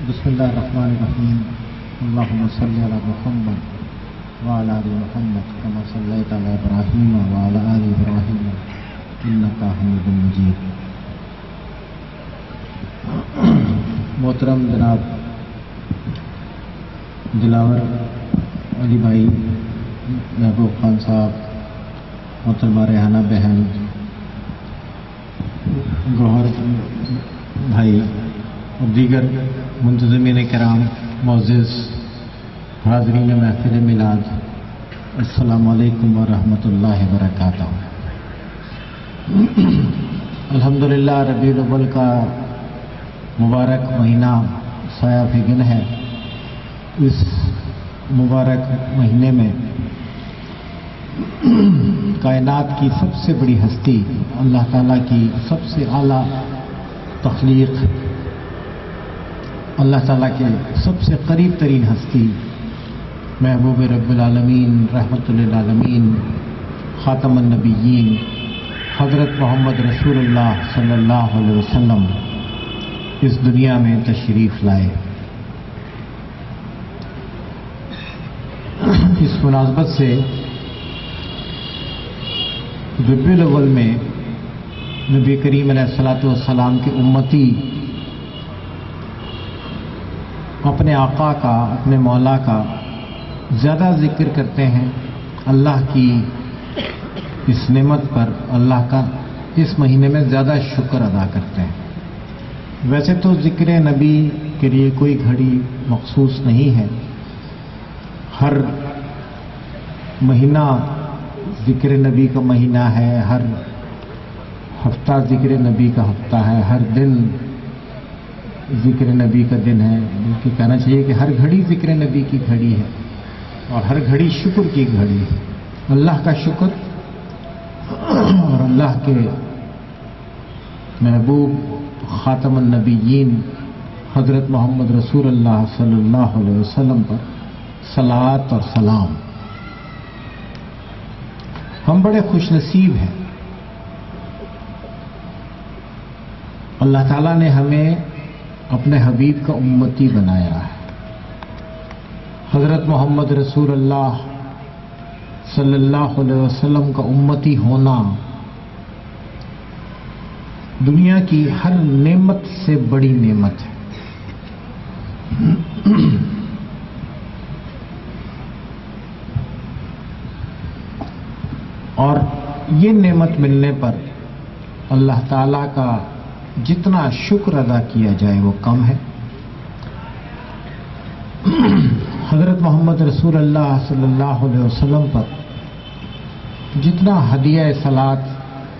بسم اللہ الرحمن الرحیم اللہم صلی علی محمد وعلی آل محمد کما صلیت علی ابراہیم وعلی آل ابراہیم انک حمید مجید۔ محترم جناب دلاور علی بھائی، محبوب خان صاحب، محترمہ ریحانہ بہن، گوہر بھائی اور دیگر منتظمین کرام، معزز حاضرین محفل میلاد، السلام علیکم ورحمۃ اللہ وبرکاتہ۔ الحمدللہ ربیع الاول کا مبارک مہینہ سایہ فگن ہے۔ اس مبارک مہینے میں کائنات کی سب سے بڑی ہستی، اللہ تعالیٰ کی سب سے اعلیٰ تخلیق، اللہ تعالیٰ کے سب سے قریب ترین ہستی، محبوب رب العالمین، رحمت للعالمین، خاتم النبیین، حضرت محمد رسول اللہ صلی اللہ علیہ وسلم اس دنیا میں تشریف لائے۔ اس مناسبت سے ربیع الاول میں نبی کریم علیہ الصلاۃ والسلام کے امتی اپنے آقا کا، اپنے مولا کا زیادہ ذکر کرتے ہیں، اللہ کی اس نعمت پر اللہ کا اس مہینے میں زیادہ شکر ادا کرتے ہیں۔ ویسے تو ذکر نبی کے لیے کوئی گھڑی مخصوص نہیں ہے، ہر مہینہ ذکر نبی کا مہینہ ہے، ہر ہفتہ ذکر نبی کا ہفتہ ہے، ہر دن ذکر نبی کا دن ہے، بلکہ کہنا چاہیے کہ ہر گھڑی ذکر نبی کی گھڑی ہے اور ہر گھڑی شکر کی گھڑی ہے۔ اللہ کا شکر اور اللہ کے محبوب خاتم النبیین حضرت محمد رسول اللہ صلی اللہ علیہ وسلم پر صلوات اور سلام۔ ہم بڑے خوش نصیب ہیں، اللہ تعالیٰ نے ہمیں اپنے حبیب کا امتی بنایا ہے۔ حضرت محمد رسول اللہ صلی اللہ علیہ وسلم کا امتی ہونا دنیا کی ہر نعمت سے بڑی نعمت ہے۔ اور یہ نعمت ملنے پر اللہ تعالیٰ کا جتنا شکر ادا کیا جائے وہ کم ہے۔ حضرت محمد رسول اللہ صلی اللہ علیہ وسلم پر جتنا ہدیہ صلوات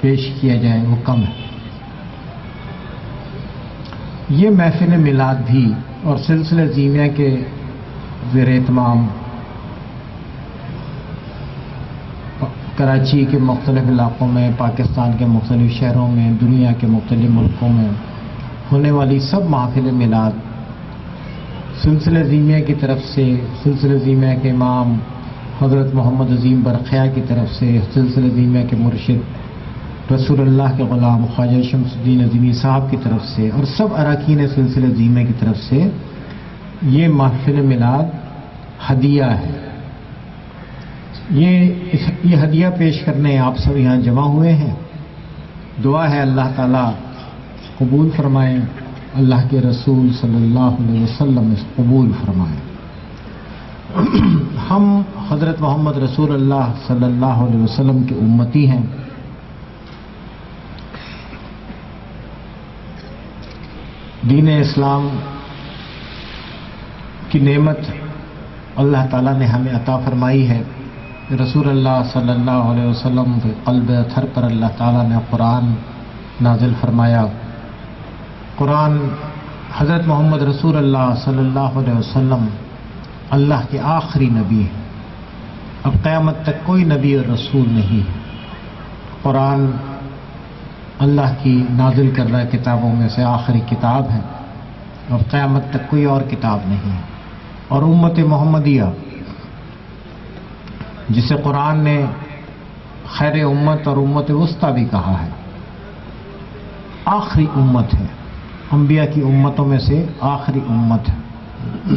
پیش کیا جائے وہ کم ہے۔ یہ محفل میلاد بھی اور سلسلہ زیمیہ کے زیر اہتمام کراچی کے مختلف علاقوں میں، پاکستان کے مختلف شہروں میں، دنیا کے مختلف ملکوں میں ہونے والی سب محافل میلاد سلسلہ زیمیہ کی طرف سے، سلسلہ زیمیہ کے امام حضرت محمد عظیم برقیہ کی طرف سے، سلسلہ زیمیہ کے مرشد رسول اللہ کے غلام خواجہ شمس الدین عظیمی صاحب کی طرف سے اور سب اراکین سلسلہ زیمیہ کی طرف سے یہ محفل میلاد ہدیہ ہے۔ یہ ہدیہ پیش کرنے آپ سب یہاں جمع ہوئے ہیں۔ دعا ہے اللہ تعالیٰ قبول فرمائیں، اللہ کے رسول صلی اللہ علیہ وسلم اس قبول فرمائیں۔ ہم حضرت محمد رسول اللہ صلی اللہ علیہ وسلم کے امتی ہیں۔ دین اسلام کی نعمت اللہ تعالیٰ نے ہمیں عطا فرمائی ہے۔ رسول اللہ صلی اللہ علیہ وسلم کے قلب اطہر پر اللہ تعالیٰ نے قرآن نازل فرمایا۔ قرآن حضرت محمد رسول اللہ صلی اللہ علیہ وسلم اللہ کے آخری نبی ہیں، اب قیامت تک کوئی نبی اور رسول نہیں ہے۔ قرآن اللہ کی نازل کردہ کتابوں میں سے آخری کتاب ہے، اب قیامت تک کوئی اور کتاب نہیں ہے۔ اور امت محمدیہ جسے قرآن نے خیر امت اور امت وسطیٰ بھی کہا ہے، آخری امت ہے۔ انبیاء کی امتوں میں سے آخری امت ہے۔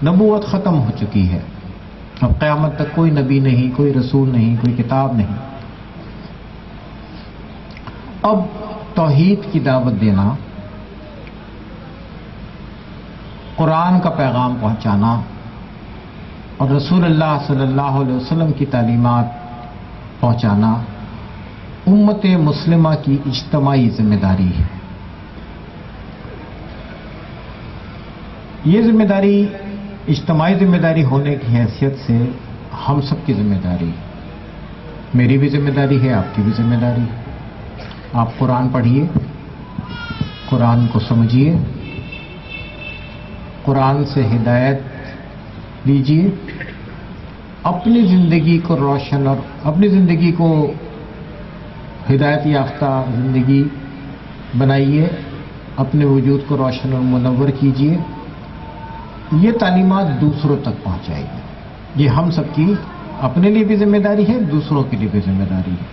نبوت ختم ہو چکی ہے، اب قیامت تک کوئی نبی نہیں، کوئی رسول نہیں، کوئی کتاب نہیں۔ اب توحید کی دعوت دینا، قرآن کا پیغام پہنچانا اور رسول اللہ صلی اللہ علیہ وسلم کی تعلیمات پہنچانا امت مسلمہ کی اجتماعی ذمہ داری ہے۔ یہ ذمہ داری اجتماعی ذمہ داری ہونے کی حیثیت سے ہم سب کی ذمہ داری ہے۔ میری بھی ذمہ داری ہے، آپ کی بھی ذمہ داری ہے۔ آپ قرآن پڑھیے، قرآن کو سمجھیے، قرآن سے ہدایت لیجیے، اپنی زندگی کو روشن اور اپنی زندگی کو ہدایت یافتہ زندگی بنائیے، اپنے وجود کو روشن اور منور کیجیے۔ یہ تعلیمات دوسروں تک پہنچائیے۔ یہ ہم سب کی اپنے لیے بھی ذمہ داری ہے، دوسروں کے لیے بھی ذمہ داری ہے۔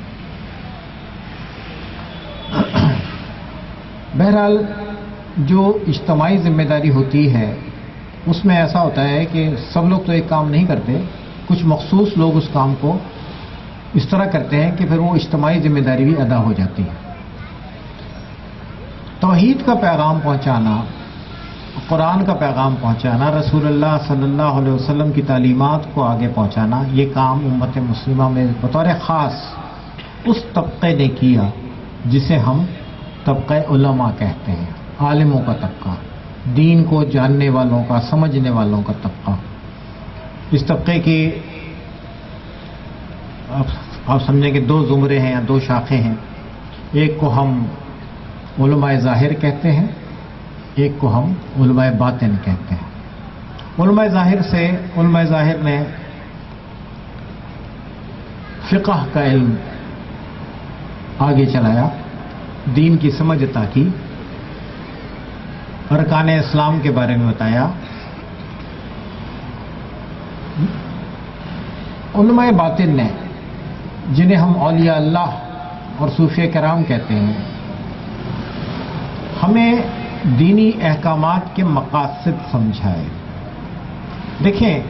بہرحال جو اجتماعی ذمہ داری ہوتی ہے اس میں ایسا ہوتا ہے کہ سب لوگ تو ایک کام نہیں کرتے، کچھ مخصوص لوگ اس کام کو اس طرح کرتے ہیں کہ پھر وہ اجتماعی ذمہ داری بھی ادا ہو جاتی ہے۔ توحید کا پیغام پہنچانا، قرآن کا پیغام پہنچانا، رسول اللہ صلی اللہ علیہ وسلم کی تعلیمات کو آگے پہنچانا، یہ کام امت مسلمہ میں بطور خاص اس طبقے نے کیا جسے ہم طبقہ علماء کہتے ہیں، عالموں کا طبقہ، دین کو جاننے والوں کا، سمجھنے والوں کا طبقہ۔ اس طبقے کی آپ سمجھیں کہ دو زمرے ہیں یا دو شاخیں ہیں، ایک کو ہم علماء ظاہر کہتے ہیں، ایک کو ہم علماء باطن کہتے ہیں۔ علماء ظاہر نے فقہ کا علم آگے چلایا، دین کی سمجھ عطا کی، ارکان اسلام کے بارے میں بتایا۔ علماء باطن نے، جنہیں ہم اولیاء اللہ اور صوفیاء کرام کہتے ہیں، ہمیں دینی احکامات کے مقاصد سمجھائے۔ دیکھیں،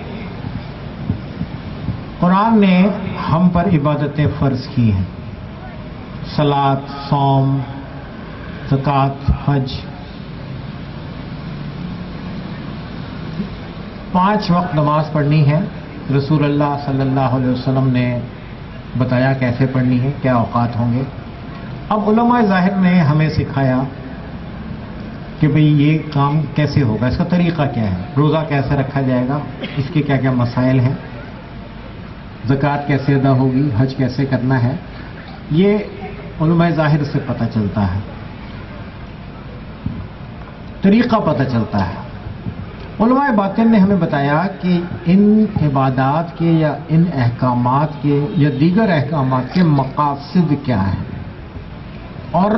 قرآن نے ہم پر عبادتیں فرض کی ہیں، صلاۃ، صوم، زکوٰۃ، حج، 5 وقت نماز پڑھنی ہے۔ رسول اللہ صلی اللہ علیہ وسلم نے بتایا کیسے پڑھنی ہے، کیا اوقات ہوں گے۔ اب علماء ظاہر نے ہمیں سکھایا کہ بھئی یہ کام کیسے ہوگا، اس کا طریقہ کیا ہے، روزہ کیسے رکھا جائے گا، اس کے کیا کیا مسائل ہیں، زکوٰۃ کیسے ادا ہوگی، حج کیسے کرنا ہے، یہ علماء ظاہر سے پتہ چلتا ہے، طریقہ پتہ چلتا ہے۔ علماء باطن نے ہمیں بتایا کہ ان عبادات کے یا ان احکامات کے یا دیگر احکامات کے مقاصد کیا ہیں اور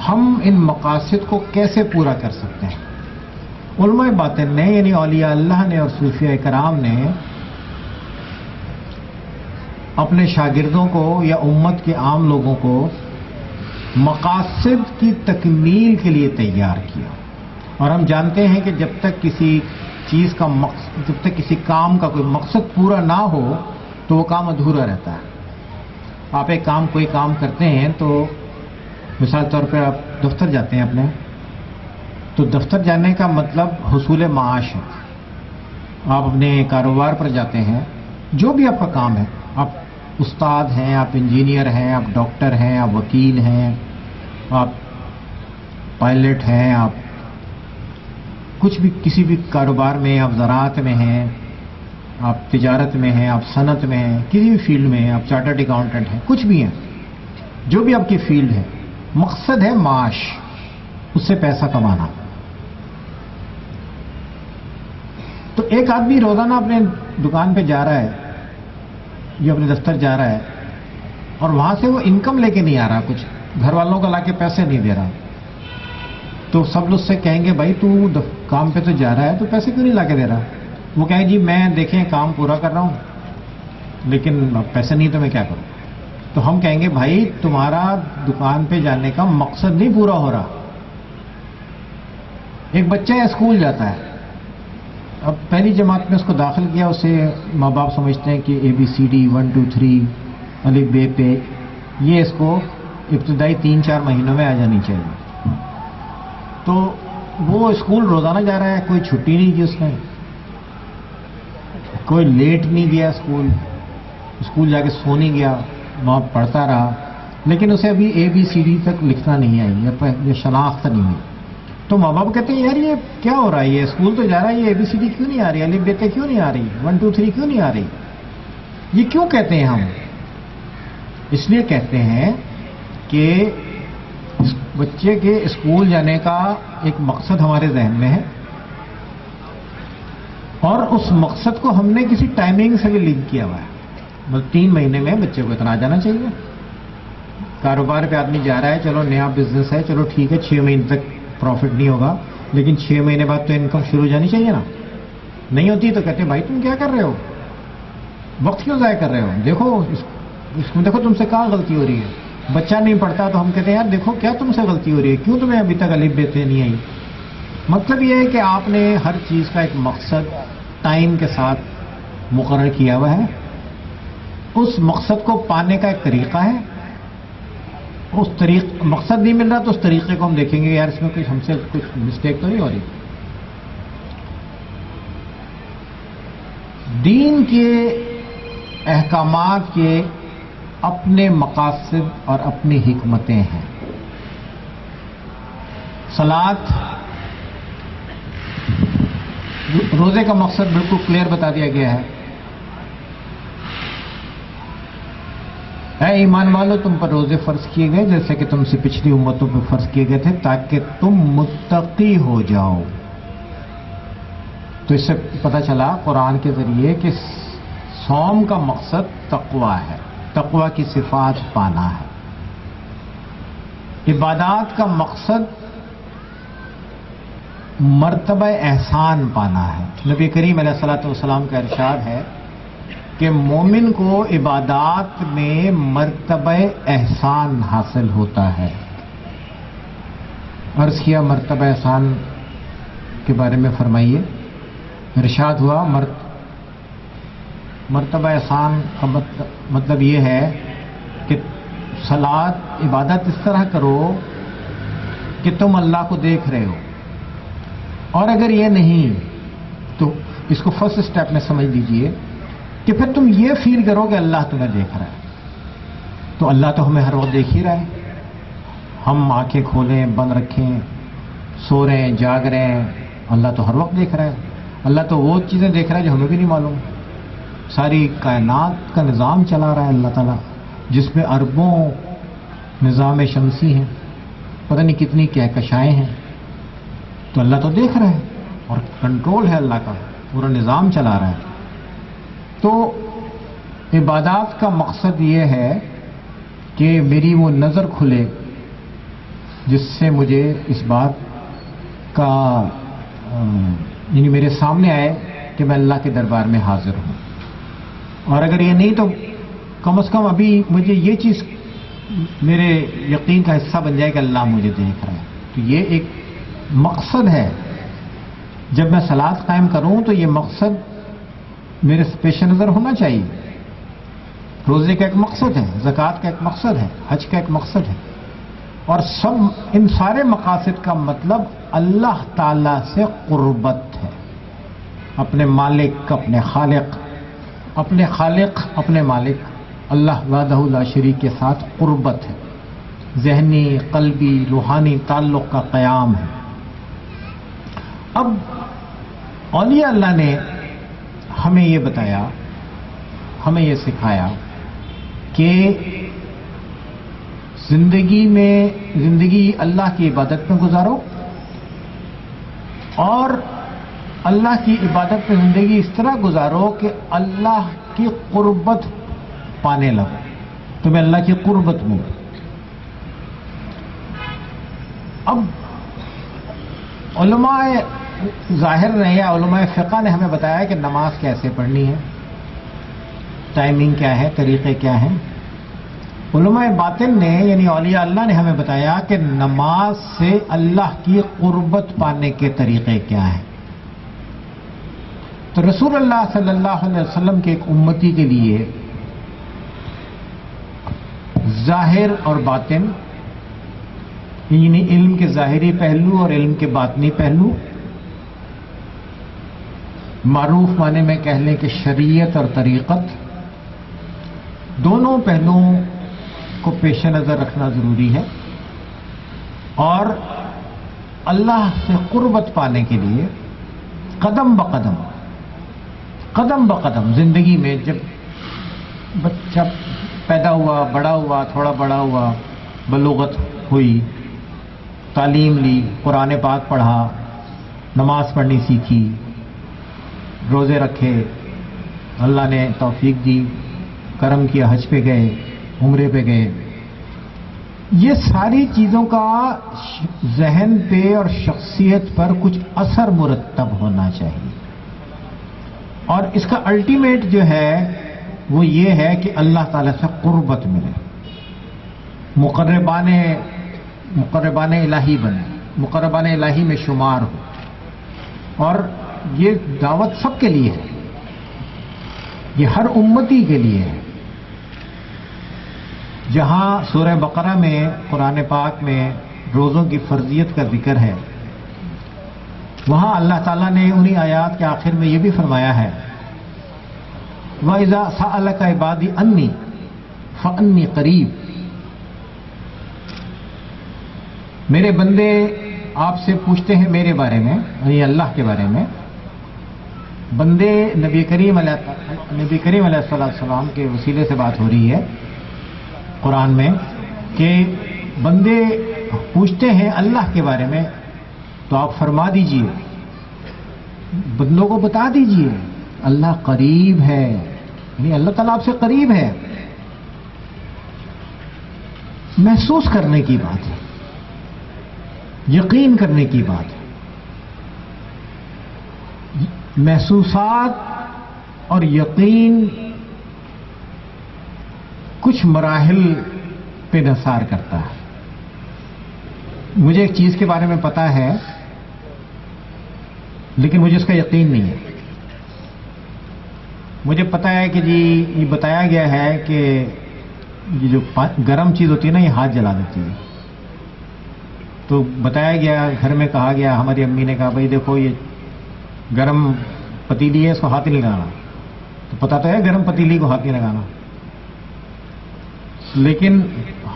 ہم ان مقاصد کو کیسے پورا کر سکتے ہیں۔ علماء باطن نے یعنی اولیاء اللہ نے اور صوفیاء کرام نے اپنے شاگردوں کو یا امت کے عام لوگوں کو مقاصد کی تکمیل کے لیے تیار کیا۔ اور ہم جانتے ہیں کہ جب تک کسی چیز کا جب تک کسی کام کا کوئی مقصد پورا نہ ہو تو وہ کام ادھورا رہتا ہے۔ آپ ایک کام کوئی کام کرتے ہیں تو مثال طور پہ آپ دفتر جاتے ہیں اپنے، تو دفتر جانے کا مطلب حصول معاش ہے۔ آپ اپنے کاروبار پر جاتے ہیں، جو بھی آپ کا کام ہے، آپ استاد ہیں، آپ انجینئر ہیں، آپ ڈاکٹر ہیں، آپ وکیل ہیں، آپ پائلٹ ہیں، آپ کچھ بھی کسی بھی کاروبار میں، آپ زراعت میں ہیں، آپ تجارت میں ہیں، آپ صنعت میں ہیں، کسی بھی فیلڈ میں ہیں، آپ چارٹرڈ اکاؤنٹنٹ ہیں، کچھ بھی ہیں، جو بھی آپ کی فیلڈ ہے، مقصد ہے معاش، اس سے پیسہ کمانا۔ تو ایک آدمی روزانہ اپنے دکان پہ جا رہا ہے یا اپنے دفتر جا رہا ہے اور وہاں سے وہ انکم لے کے نہیں آ رہا، کچھ گھر والوں کو لا کے پیسے نہیں دے رہا، تو سب لوگ سے کہیں گے بھائی تو کام پہ تو جا رہا ہے تو پیسے کیوں نہیں لا کے دے رہا؟ وہ کہیں جی میں دیکھیں کام پورا کر رہا ہوں لیکن پیسے نہیں تو میں کیا کروں؟ تو ہم کہیں گے بھائی تمہارا دکان پہ جانے کا مقصد نہیں پورا ہو رہا، ایک بچہ اسکول جاتا ہے، اب پہلی جماعت میں اس کو داخل کیا، اسے ماں باپ سمجھتے ہیں کہ ABCD 1 2 3 الف بے پہ، یہ اس کو ابتدائی 3-4 مہینوں میں آ جانی چاہیے. تو وہ اسکول روزانہ جا رہا ہے، کوئی چھٹی نہیں کی اس نے، کوئی لیٹ نہیں گیا اسکول جا کے سو نہیں گیا، وہاں پڑھتا رہا، لیکن اسے ابھی ABCD تک لکھنا نہیں آئی یا شناخت نہیں ہوئی. تو ماں باپ کہتے ہیں یار یہ کیا ہو رہا ہے، یہ اسکول تو جا رہا ہے، یہ ABCD کیوں نہیں آ رہی، الف بے کیوں نہیں آ رہی، 1 2 3 کیوں نہیں آ رہی. یہ کیوں کہتے ہیں ہم؟ اس لیے کہتے ہیں کہ بچے کے اسکول جانے کا ایک مقصد ہمارے ذہن میں ہے، اور اس مقصد کو ہم نے کسی ٹائمنگ سے بھی لنک کیا ہوا ہے. بس 3 مہینے میں بچے کو اتنا آ جانا چاہیے. کاروبار پہ آدمی جا رہا ہے، چلو نیا بزنس ہے، چلو ٹھیک ہے 6 مہینے تک پروفٹ نہیں ہوگا، لیکن 6 مہینے بعد تو انکم شروع ہو جانی چاہیے نا. نہیں ہوتی تو کہتے ہیں بھائی تم کیا کر رہے ہو، وقت کیوں ضائع کر رہے ہو، دیکھو اس میں دیکھو تم سے کہاں غلطی ہو رہی ہے. بچہ نہیں پڑھتا تو ہم کہتے ہیں یار دیکھو کیا تم سے غلطی ہو رہی ہے، کیوں تمہیں ابھی تک الف بے نہیں آئی. مطلب یہ ہے کہ آپ نے ہر چیز کا ایک مقصد ٹائم کے ساتھ مقرر کیا ہوا ہے، اس مقصد کو پانے کا ایک طریقہ ہے. اس مقصد نہیں مل رہا تو اس طریقے کو ہم دیکھیں گے یار اس میں ہم سے کچھ مسٹیک تو نہیں ہو رہی. دین کے احکامات کے اپنے مقاصد اور اپنی حکمتیں ہیں. صلاۃ، روزے کا مقصد بالکل کلیئر بتا دیا گیا ہے. اے ایمان والو تم پر روزے فرض کیے گئے جیسے کہ تم سے پچھلی امتوں پہ فرض کیے گئے تھے تاکہ تم متقی ہو جاؤ. تو اس سے پتہ چلا قرآن کے ذریعے کہ صوم کا مقصد تقوی ہے، تقوی کی صفات پانا ہے. عبادات کا مقصد مرتبہ احسان پانا ہے. نبی کریم علیہ الصلوۃ والسلام کا ارشاد ہے کہ مومن کو عبادات میں مرتبہ احسان حاصل ہوتا ہے. عرض کیا مرتبہ احسان کے بارے میں فرمائیے. ارشاد ہوا مرتبہ احسان کا مطلب یہ ہے کہ صلاۃ عبادت اس طرح کرو کہ تم اللہ کو دیکھ رہے ہو، اور اگر یہ نہیں تو اس کو فرسٹ سٹیپ میں سمجھ لیجئے کہ پھر تم یہ فیل کرو کہ اللہ تمہیں دیکھ رہا ہے. تو اللہ تو ہمیں ہر وقت دیکھ ہی رہا ہے. ہم آنکھیں کھولیں بند رکھیں، سو رہے ہیں جاگ رہے ہیں، اللہ تو ہر وقت دیکھ رہا ہے. اللہ تو وہ چیزیں دیکھ رہا ہے جو ہمیں بھی نہیں معلوم. ساری کائنات کا نظام چلا رہا ہے اللہ تعالیٰ، جس میں اربوں نظام شمسی ہیں، پتہ نہیں کتنی کہکشائیں ہیں. تو اللہ تو دیکھ رہا ہے اور کنٹرول ہے اللہ کا، پورا نظام چلا رہا ہے. تو عبادات کا مقصد یہ ہے کہ میری وہ نظر کھلے جس سے مجھے اس بات کا یعنی میرے سامنے آئے کہ میں اللہ کے دربار میں حاضر ہوں. اور اگر یہ نہیں تو کم از کم ابھی مجھے یہ چیز میرے یقین کا حصہ بن جائے کہ اللہ مجھے دیکھ رہا ہے. تو یہ ایک مقصد ہے. جب میں صلاۃ قائم کروں تو یہ مقصد میرے پیش نظر ہونا چاہیے. روزے کا ایک مقصد ہے، زکوٰۃ کا ایک مقصد ہے، حج کا ایک مقصد ہے، اور سب ان سارے مقاصد کا مطلب اللہ تعالی سے قربت ہے. اپنے مالک، اپنے خالق، اپنے مالک اللہ وحدہ لا شریک کے ساتھ قربت ہے. ذہنی، قلبی، روحانی تعلق کا قیام ہے. اب اولیاء اللہ نے ہمیں یہ بتایا، ہمیں یہ سکھایا کہ زندگی اللہ کی عبادت میں گزارو، اور اللہ کی عبادت میں زندگی اس طرح گزارو کہ اللہ کی قربت پانے لگو، تمہیں اللہ کی قربت ملے. اب علماء ظاہر نے یا علماء فقہ نے ہمیں بتایا کہ نماز کیسے پڑھنی ہے، ٹائمنگ کیا ہے، طریقے کیا ہیں. علماء باطن نے یعنی اولیاء اللہ نے ہمیں بتایا کہ نماز سے اللہ کی قربت پانے کے طریقے کیا ہیں. تو رسول اللہ صلی اللہ علیہ وسلم کے ایک امتی کے لیے ظاہر اور باطن یعنی علم کے ظاہری پہلو اور علم کے باطنی پہلو، معروف معنی میں کہہ لیں کہ شریعت اور طریقت، دونوں پہلوؤں کو پیش نظر رکھنا ضروری ہے. اور اللہ سے قربت پانے کے لیے قدم بقدم زندگی میں جب بچہ پیدا ہوا، بڑا ہوا، تھوڑا بڑا ہوا، بلوغت ہوئی، تعلیم لی، قرآن پاک پڑھا، نماز پڑھنی سیکھی، روزے رکھے، اللہ نے توفیق دی، کرم کیا، حج پہ گئے، عمرے پہ گئے، یہ ساری چیزوں کا ذہن پہ اور شخصیت پر کچھ اثر مرتب ہونا چاہیے. اور اس کا الٹیمیٹ جو ہے وہ یہ ہے کہ اللہ تعالیٰ سے قربت ملے، مقربان الہی بنے، مقربان الہی میں شمار ہو. اور یہ دعوت سب کے لیے ہے، یہ ہر امتی کے لیے ہے. جہاں سورہ بقرہ میں قرآن پاک میں روزوں کی فرضیت کا ذکر ہے، وہاں اللہ تعالیٰ نے انہی آیات کے آخر میں یہ بھی فرمایا ہے وَإِذَا سَأَلَكَ عِبَادِي أَنِّي فَأَنِّي قَرِيبٌ. میرے بندے آپ سے پوچھتے ہیں میرے بارے میں، یعنی اللہ کے بارے میں. بندے نبی کریم علیہ السلام کے وسیلے سے بات ہو رہی ہے قرآن میں کہ بندے پوچھتے ہیں اللہ کے بارے میں، تو آپ فرما دیجئے، بندوں کو بتا دیجئے اللہ قریب ہے، یعنی اللہ تعالیٰ آپ سے قریب ہے. محسوس کرنے کی بات ہے، یقین کرنے کی بات ہے. محسوسات اور یقین کچھ مراحل پہ نثار کرتا ہے. مجھے ایک چیز کے بارے میں پتا ہے لیکن مجھے اس کا یقین نہیں ہے. مجھے پتا ہے کہ جی یہ بتایا گیا ہے کہ یہ جو گرم چیز ہوتی ہے نا یہ ہاتھ جلا دیتی ہے. تو بتایا گیا، گھر میں کہا گیا، ہماری امی نے کہا بھائی دیکھو یہ گرم پتیلی ہے، اس کو ہاتھ نہیں لگانا. تو پتا تو ہے گرم پتیلی کو ہاتھ نہیں لگانا، لیکن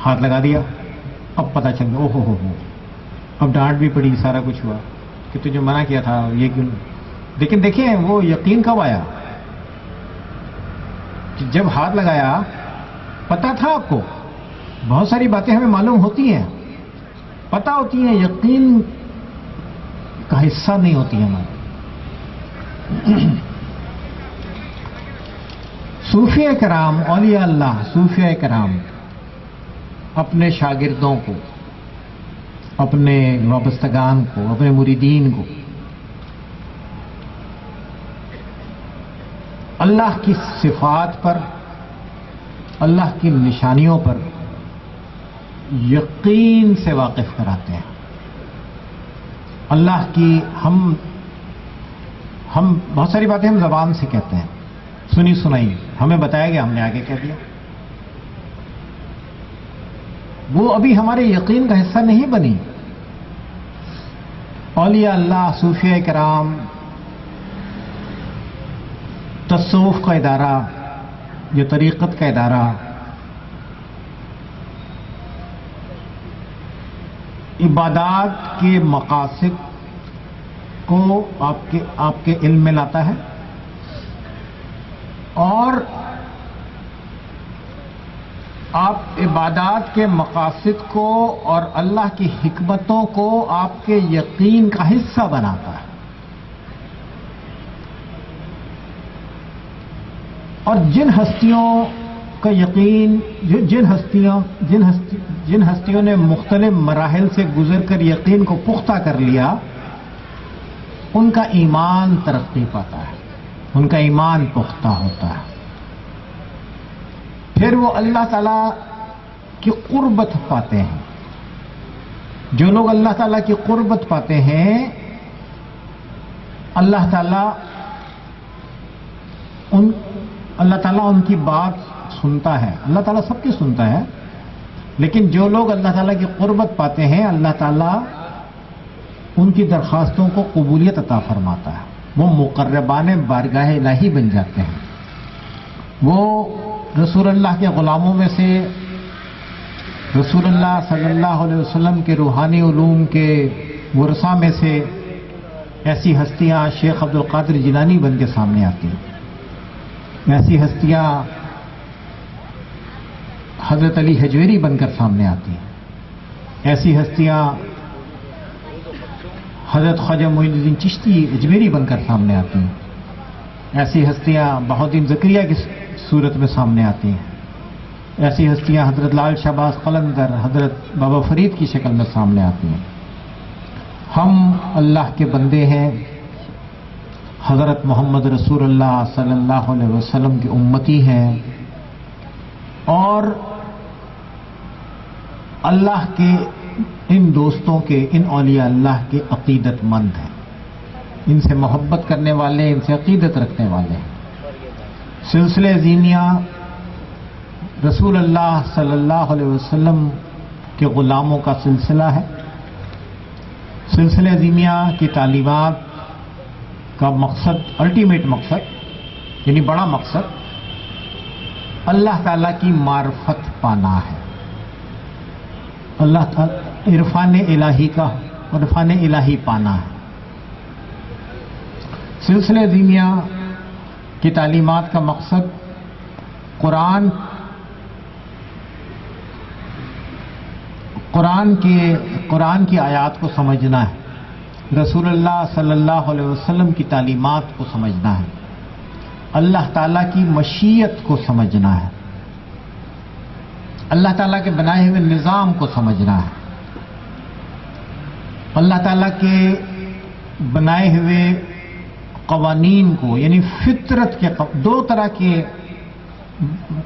ہاتھ لگا دیا. اب پتا چل گیا او ہو، اب ڈانٹ بھی پڑی، سارا کچھ ہوا کہ تجھے منع کیا تھا یہ کیوں. لیکن دیکھیں وہ یقین کب آیا کہ جب ہاتھ لگایا. پتا تھا آپ کو، بہت ساری باتیں ہمیں معلوم ہوتی ہیں، پتا ہوتی ہیں، یقین کا حصہ نہیں ہوتی ہیں ہمارے. صوفیاء کرام، اولیاء اللہ، صوفیاء کرام اپنے شاگردوں کو، اپنے وابستگان کو، اپنے مریدین کو اللہ کی صفات پر، اللہ کی نشانیوں پر یقین سے واقف کراتے ہیں. اللہ کی ہم بہت ساری باتیں ہم زبان سے کہتے ہیں، سنی سنائی، ہمیں بتایا گیا، ہم نے آگے کہہ دیا. وہ ابھی ہمارے یقین کا حصہ نہیں بنی. اولیاء اللہ، صوفیاء کرام، تصوف کا ادارہ، یہ طریقت کا ادارہ، عبادات کے مقاصد کو آپ کے علم میں لاتا ہے اور آپ عبادات کے مقاصد کو اور اللہ کی حکمتوں کو آپ کے یقین کا حصہ بناتا ہے. اور جن ہستیوں کا یقین، جن ہستیوں نے مختلف مراحل سے گزر کر یقین کو پختہ کر لیا، ان کا ایمان ترقی پاتا ہے، ان کا ایمان پختہ ہوتا ہے. پھر وہ اللہ تعالیٰ کی قربت پاتے ہیں. جو لوگ اللہ تعالیٰ کی قربت پاتے ہیں اللہ تعالیٰ ان کی بات سنتا ہے. اللہ تعالیٰ سب کی سنتا ہے، لیکن جو لوگ اللہ تعالیٰ کی قربت پاتے ہیں اللہ تعالیٰ ان کی درخواستوں کو قبولیت عطا فرماتا ہے. وہ مقربان بارگاہ الہی بن جاتے ہیں. وہ رسول اللہ کے غلاموں میں سے رسول اللہ صلی اللہ علیہ وسلم کے روحانی علوم کے ورثہ میں سے ایسی ہستیاں شیخ عبد القادر جیلانی بن کے سامنے آتی ہیں. ایسی ہستیاں حضرت علی حجویری بن کر سامنے آتی ہیں. ایسی ہستیاں حضرت خواجہ معین الدین چشتی اجمیری بن کر سامنے آتی ہیں. ایسی ہستیاں بہاؤالدین زکریا کی صورت میں سامنے آتی ہیں. ایسی ہستیاں حضرت لال شہباز قلندر، حضرت بابا فرید کی شکل میں سامنے آتی ہیں. ہم اللہ کے بندے ہیں، حضرت محمد رسول اللہ صلی اللہ علیہ وسلم کی امتی ہیں، اور اللہ کے ان دوستوں کے، ان اولیاء اللہ کے عقیدت مند ہیں. ان سے محبت کرنے والے، ان سے عقیدت رکھنے والے ہیں. سلسلہ زینیہ رسول اللہ صلی اللہ علیہ وسلم کے غلاموں کا سلسلہ ہے. سلسلہ زینیہ کی تعلیمات کا مقصد، الٹیمیٹ مقصد یعنی بڑا مقصد اللہ تعالیٰ کی معرفت پانا ہے. اللہ تعالیٰ عرفان الہی پانا ہے. سلسلہ دینیہ کی تعلیمات کا مقصد قرآن کی آیات کو سمجھنا ہے، رسول اللہ صلی اللہ علیہ وسلم کی تعلیمات کو سمجھنا ہے، اللہ تعالیٰ کی مشیت کو سمجھنا ہے، اللہ تعالیٰ کے بنائے ہوئے نظام کو سمجھنا ہے، اللہ تعالیٰ کے بنائے ہوئے قوانین کو، یعنی فطرت کے دو طرح کے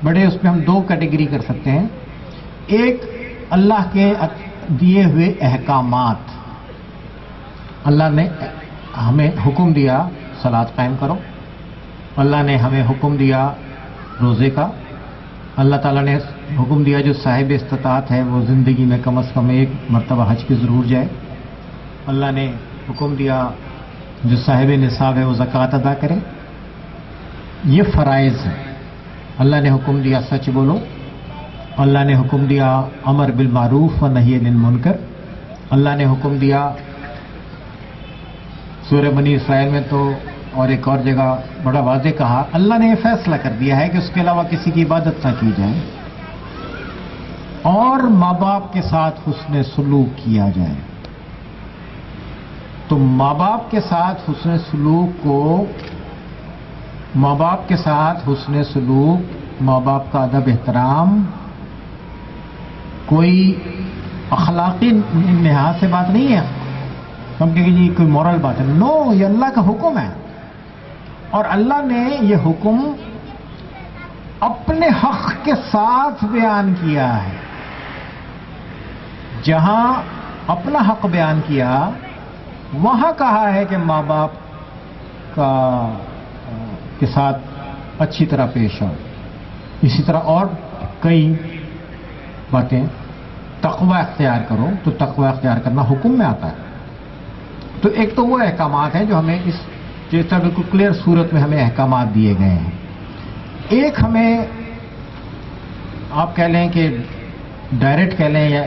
بڑے، اس میں ہم دو کیٹیگری کر سکتے ہیں. ایک اللہ کے دیے ہوئے احکامات. اللہ نے ہمیں حکم دیا صلاۃ قائم کرو، اللہ نے ہمیں حکم دیا روزے کا، اللہ تعالیٰ نے حکم دیا جو صاحب استطاعت ہے وہ زندگی میں کم از کم ایک مرتبہ حج کی ضرور جائے، اللہ نے حکم دیا جو صاحب نصاب ہے وہ زکوٰۃ ادا کرے. یہ فرائض ہے. اللہ نے حکم دیا سچ بولو، اللہ نے حکم دیا امر بالمعروف و نہی عن المنکر، اللہ نے حکم دیا سورہ بنی اسرائیل میں تو اور ایک اور جگہ بڑا واضح کہا، اللہ نے یہ فیصلہ کر دیا ہے کہ اس کے علاوہ کسی کی عبادت نہ کی جائے اور ماں باپ کے ساتھ حسن سلوک کیا جائے. تو ماں باپ کے ساتھ حسن سلوک ماں باپ کا ادب احترام کوئی اخلاقی لحاظ سے بات نہیں ہے، ہم کہیں جی کوئی مورل بات ہے. نو، یہ اللہ کا حکم ہے، اور اللہ نے یہ حکم اپنے حق کے ساتھ بیان کیا ہے. جہاں اپنا حق بیان کیا وہاں کہا ہے کہ ماں باپ کے ساتھ اچھی طرح پیش آؤ. اسی طرح اور کئی باتیں، تقوی اختیار کرو، تو تقوی اختیار کرنا حکم میں آتا ہے. تو ایک تو وہ احکامات ہیں جو ہمیں اس جیسا بالکل کلیئر صورت میں ہمیں احکامات دیے گئے ہیں. ایک ہمیں آپ کہہ لیں کہ ڈائریکٹ کہہ لیں یا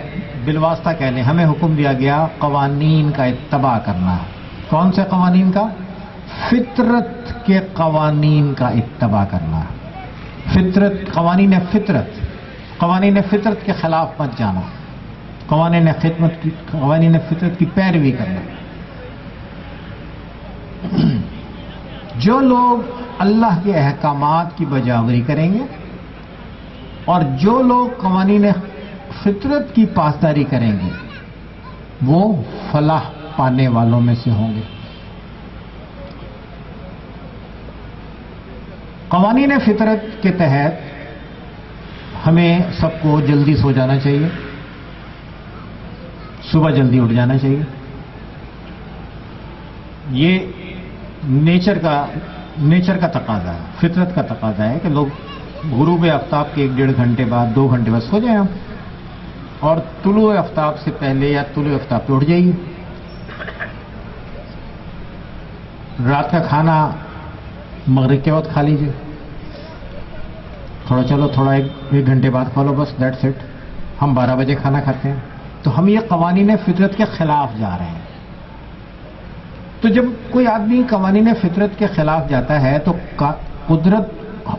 بالواسطہ کہہ لیں، ہمیں حکم دیا گیا قوانین کا اتباع کرنا ہے. کون سے قوانین کا؟ فطرت کے قوانین کا اتباع کرنا ہے. قوانین فطرت کے خلاف مت جانا، قوانین فطرت کی پیروی کرنا. جو لوگ اللہ کے احکامات کی بجاوری کریں گے اور جو لوگ قوانین فطرت کی پاسداری کریں گے وہ فلاح پانے والوں میں سے ہوں گے. قوانین فطرت کے تحت ہمیں سب کو جلدی سو جانا چاہیے، صبح جلدی اٹھ جانا چاہیے. یہ نیچر کا تقاضا ہے، فطرت کا تقاضا ہے کہ لوگ غروب آفتاب کے 1-1.5 گھنٹے بعد 2 گھنٹے بعد سو جائیں اور طلوع آفتاب سے پہلے یا طلوع آفتاب پہ اٹھ جائیے. رات کا کھانا مغرب کے وقت کھا لیجیے، تھوڑا 1 گھنٹے بعد کھا لو، بس دیٹس اٹ. ہم 12 بجے کھانا کھاتے ہیں، تو ہم یہ قوانین فطرت کے خلاف جا رہے ہیں. تو جب کوئی آدمی قوانین فطرت کے خلاف جاتا ہے تو قدرت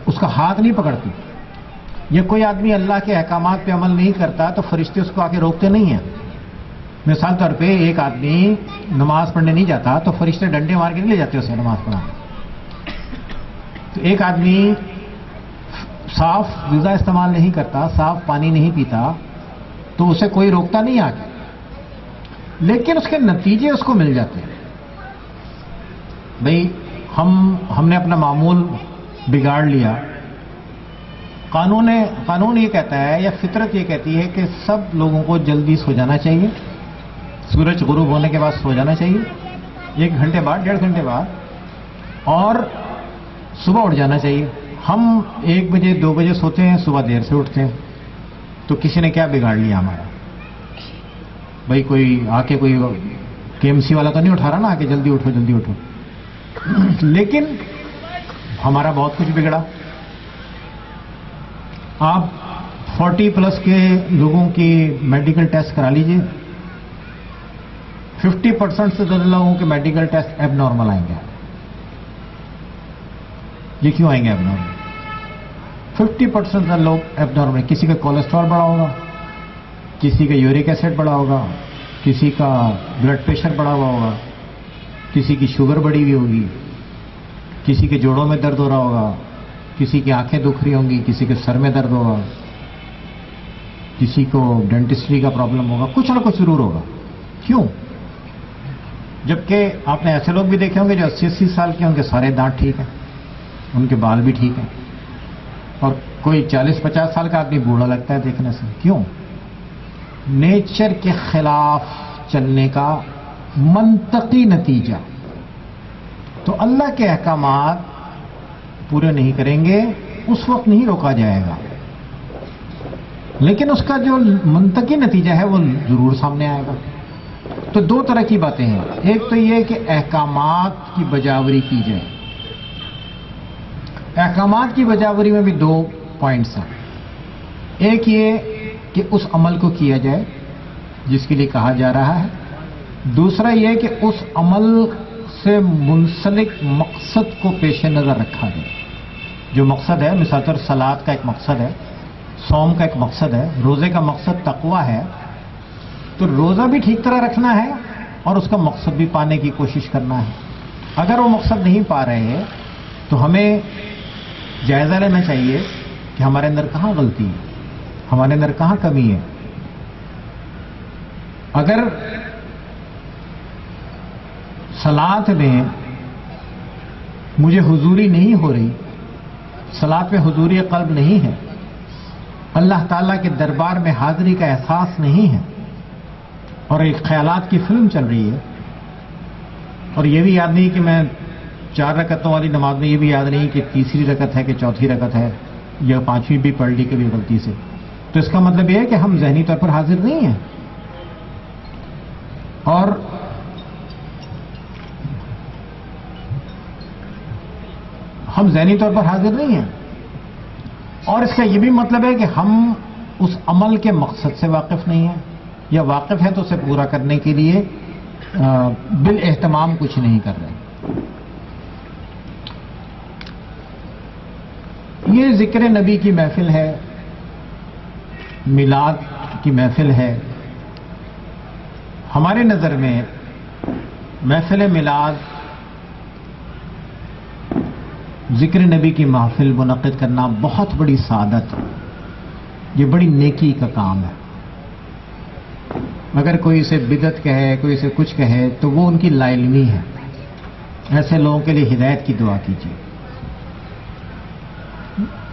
اس کا ہاتھ نہیں پکڑتی. یہ کوئی آدمی اللہ کے احکامات پہ عمل نہیں کرتا تو فرشتے اس کو آ کے روکتے نہیں ہیں. مثال طور پہ ایک آدمی نماز پڑھنے نہیں جاتا تو فرشتے ڈنڈے مار کے نہیں لے جاتے اسے نماز پڑھانے. تو ایک آدمی صاف غذا استعمال نہیں کرتا، صاف پانی نہیں پیتا، تو اسے کوئی روکتا نہیں آ کے، لیکن اس کے نتیجے اس کو مل جاتے ہیں. بھئی ہم نے اپنا معمول بگاڑ لیا. قانون یہ کہتا ہے یا فطرت یہ کہتی ہے کہ سب لوگوں کو جلدی سو جانا چاہیے، سورج غروب ہونے کے بعد سو جانا چاہیے 1 گھنٹے بعد 1.5 گھنٹے بعد، اور صبح اٹھ جانا چاہیے. ہم 1 بجے 2 بجے سوتے ہیں، صبح دیر سے اٹھتے ہیں. تو کسی نے کیا بگاڑ لیا ہمارا؟ بھائی کوئی آ کے کوئی KMC والا تو نہیں اٹھا رہا نا آ کے جلدی اٹھو جلدی اٹھو. لیکن ہمارا بہت کچھ بگڑا. آپ 40+ کے لوگوں کی میڈیکل ٹیسٹ کرا لیجئے، 50% سے زیادہ لوگوں کے میڈیکل ٹیسٹ ایب نارمل آئیں گے. یہ کیوں آئیں گے ایب نارمل؟ 50% زیادہ لوگ ایب نارمل. کسی کا کولیسٹرول بڑا ہوگا، کسی کا یورک ایسڈ بڑا ہوگا، کسی کا بلڈ پریشر بڑا ہوا ہوگا، کسی کی شوگر بڑی ہوئی ہوگی، کسی کے جوڑوں میں درد ہو رہا ہوگا، کسی کی آنکھیں دکھ رہی ہوں گی، کسی کے سر میں درد ہوگا، کسی کو ڈینٹسٹری کا پرابلم ہوگا، کچھ نہ کچھ ضرور ہوگا. کیوں؟ جبکہ آپ نے ایسے لوگ بھی دیکھے ہوں گے جو 80 سال کے، ان کے سارے دانت ٹھیک ہیں، ان کے بال بھی ٹھیک ہیں، اور کوئی 40-50 سال کا آدمی بوڑھا لگتا ہے دیکھنے سے. کیوں؟ نیچر کے خلاف چلنے کا منطقی نتیجہ. تو اللہ کے احکامات پورے نہیں کریں گے اس وقت نہیں روکا جائے گا، لیکن اس کا جو منطقی نتیجہ ہے وہ ضرور سامنے آئے گا. تو 2 طرح کی باتیں ہیں. ایک تو یہ کہ احکامات کی بجاوری کی جائے. احکامات کی بجاوری میں بھی 2 پوائنٹس ہیں. ایک یہ کہ اس عمل کو کیا جائے جس کے لیے کہا جا رہا ہے. دوسرا یہ کہ اس عمل سے منسلک مقصد کو پیش نظر رکھا جائے. جو مقصد ہے، مثال طور صلاۃ کا ایک مقصد ہے، صوم کا ایک مقصد ہے، روزے کا مقصد تقویٰ ہے، تو روزہ بھی ٹھیک طرح رکھنا ہے اور اس کا مقصد بھی پانے کی کوشش کرنا ہے. اگر وہ مقصد نہیں پا رہے ہیں تو ہمیں جائزہ لینا چاہیے کہ ہمارے اندر کہاں غلطی ہے، ہمارے اندر کہاں کمی ہے. اگر صلاۃ میں مجھے حضوری نہیں ہو رہی، صلاۃ میں حضوری قلب نہیں ہے، اللہ تعالیٰ کے دربار میں حاضری کا احساس نہیں ہے، اور ایک خیالات کی فلم چل رہی ہے، اور یہ بھی یاد نہیں کہ میں 4 رکعتوں والی نماز میں یہ بھی یاد نہیں کہ تیسری رکعت ہے کہ چوتھی رکعت ہے، یا 5ویں بھی پڑھ لی کبھی غلطی سے، تو اس کا مطلب یہ ہے کہ ہم ذہنی طور پر حاضر نہیں ہیں. اور ہم ذہنی طور پر حاضر نہیں ہیں، اور اس کا یہ بھی مطلب ہے کہ ہم اس عمل کے مقصد سے واقف نہیں ہیں، یا واقف ہے تو اسے پورا کرنے کے لیے بالاہتمام کچھ نہیں کر رہے. یہ ذکر نبی کی محفل ہے، میلاد کی محفل ہے. ہمارے نظر میں محفل میلاد، ذکر نبی کی محفل منعقد کرنا بہت بڑی سعادت ہے، یہ بڑی نیکی کا کام ہے. اگر کوئی اسے بدعت کہے، کوئی اسے کچھ کہے تو وہ ان کی لا علمی ہے. ایسے لوگوں کے لیے ہدایت کی دعا کیجیے.